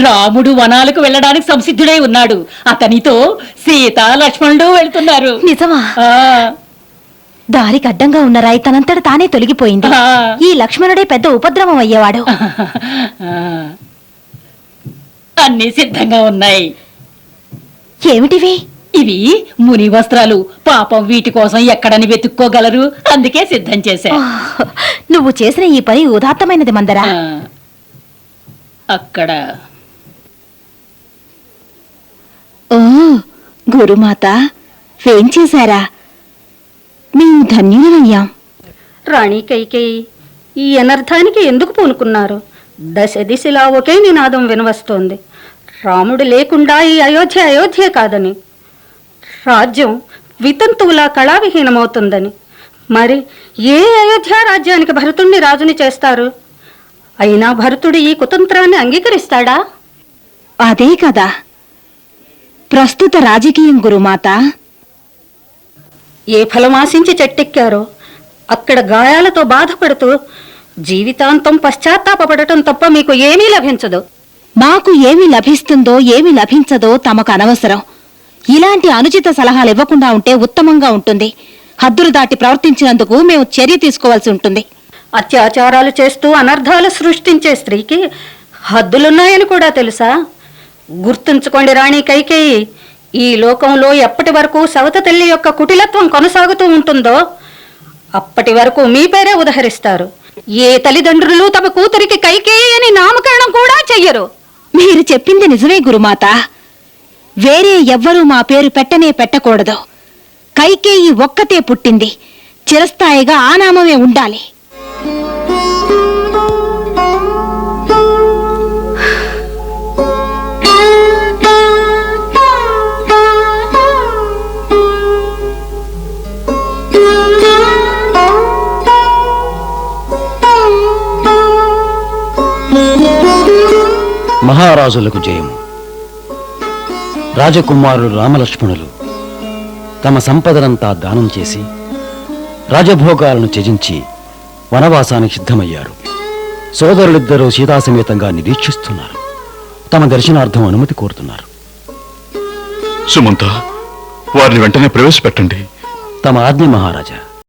రాముడు వనాలకు వెళ్ళడానికి సంసిద్ధుడై ఉన్నాడు. అతనితో సీత లక్ష్మణుడు వెళ్తున్నారు. నిజమా? దారికి అడ్డంగా ఉన్న రాయి తనంతట తానే తొలగిపోయింది. ఈ లక్ష్మణుడే పెద్ద ఉపద్రవం అయ్యేవాడు. అన్ని సిద్ధంగా ఉన్నాయి. ఏమిటివి? ఇవి ముని వస్త్రాలు. పాపం వీటి కోసం ఎక్కడని వెతుక్కోగలరు, అందుకే సిద్ధం చేశా. నువ్వు చేసిన ఈ పని ఉదాత్తమైనది మందరా. అక్కడ ఓ గురుమాత, ఏం చేశారా? మేము ధన్యులమయ్యాం. రాణి కైకేయి ఈ అనర్థానికి ఎందుకు పూనుకున్నారు? దశ దిశలా ఒకే నినాదం వినవస్తోంది. రాముడు లేకుండా ఈ అయోధ్య అయోధ్య కాదని, రాజ్యం వితంతువులా కళావిహీనమవుతుందని. మరి ఏ అయోధ్య రాజ్యానికి భరతుణ్ణి రాజుని చేస్తారు? అయినా భరతుడు ఈ కుతంత్రాన్ని అంగీకరిస్తాడా? అదే కదా ప్రస్తుత రాజకీయం గురుమాత. ఏ ఫలం ఆశించి చెట్టెక్కారో అక్కడ గాయాలతో బాధపడుతూ జీవితాంతం పశ్చాత్తాపపడటం తప్ప మీకు ఏమీ లభించదు. మాకు ఏమి లభిస్తుందో ఏమి లభించదో తమకు అనవసరం. ఇలాంటి అనుచిత సలహాలు ఇవ్వకుండా ఉంటే ఉత్తమంగా ఉంటుంది. హద్దులు దాటి ప్రవర్తించినందుకు మేము చర్య తీసుకోవాల్సి ఉంటుంది. అత్యాచారాలు చేస్తూ అనర్థాలు సృష్టించే స్త్రీకి హద్దులున్నాయని కూడా తెలుసా? గుర్తుంచుకోండి రాణి కైకేయి, ఈ లోకంలో ఎప్పటి వరకు సవత తల్లి యొక్క కుటిలత్వం కొనసాగుతూ ఉంటుందో అప్పటి వరకు మీ పేరే ఉదహరిస్తారు. ఏ తల్లిదండ్రులు తమ కూతురికి కైకేయి అని నామకరణం కూడా చెయ్యరు. మీరు చెప్పింది నిజమే గురుమాత. వేరే ఎవ్వరూ మా పేరు పెట్టనే పెట్టకూడదు. కైకేయి ఒక్కతే పుట్టింది. చిరస్థాయిగా ఆ నామమే ఉండాలి. మహారాజులకు జయము. రాజకుమారులు రామలక్ష్మణులు తమ సంపదనంతా దానం చేసి రాజభోగాలను త్యజించి వనవాసానికి సిద్ధమయ్యారు. సోదరులిద్దరూ సీతాసమేతంగా నిరీక్షిస్తున్నారు. తమ దర్శనార్థం అనుమతి కోరుతున్నారు. సుమంత, వారిని వెంటనే ప్రవేశపెట్టండి. తమ ఆజ్ఞ మహారాజా.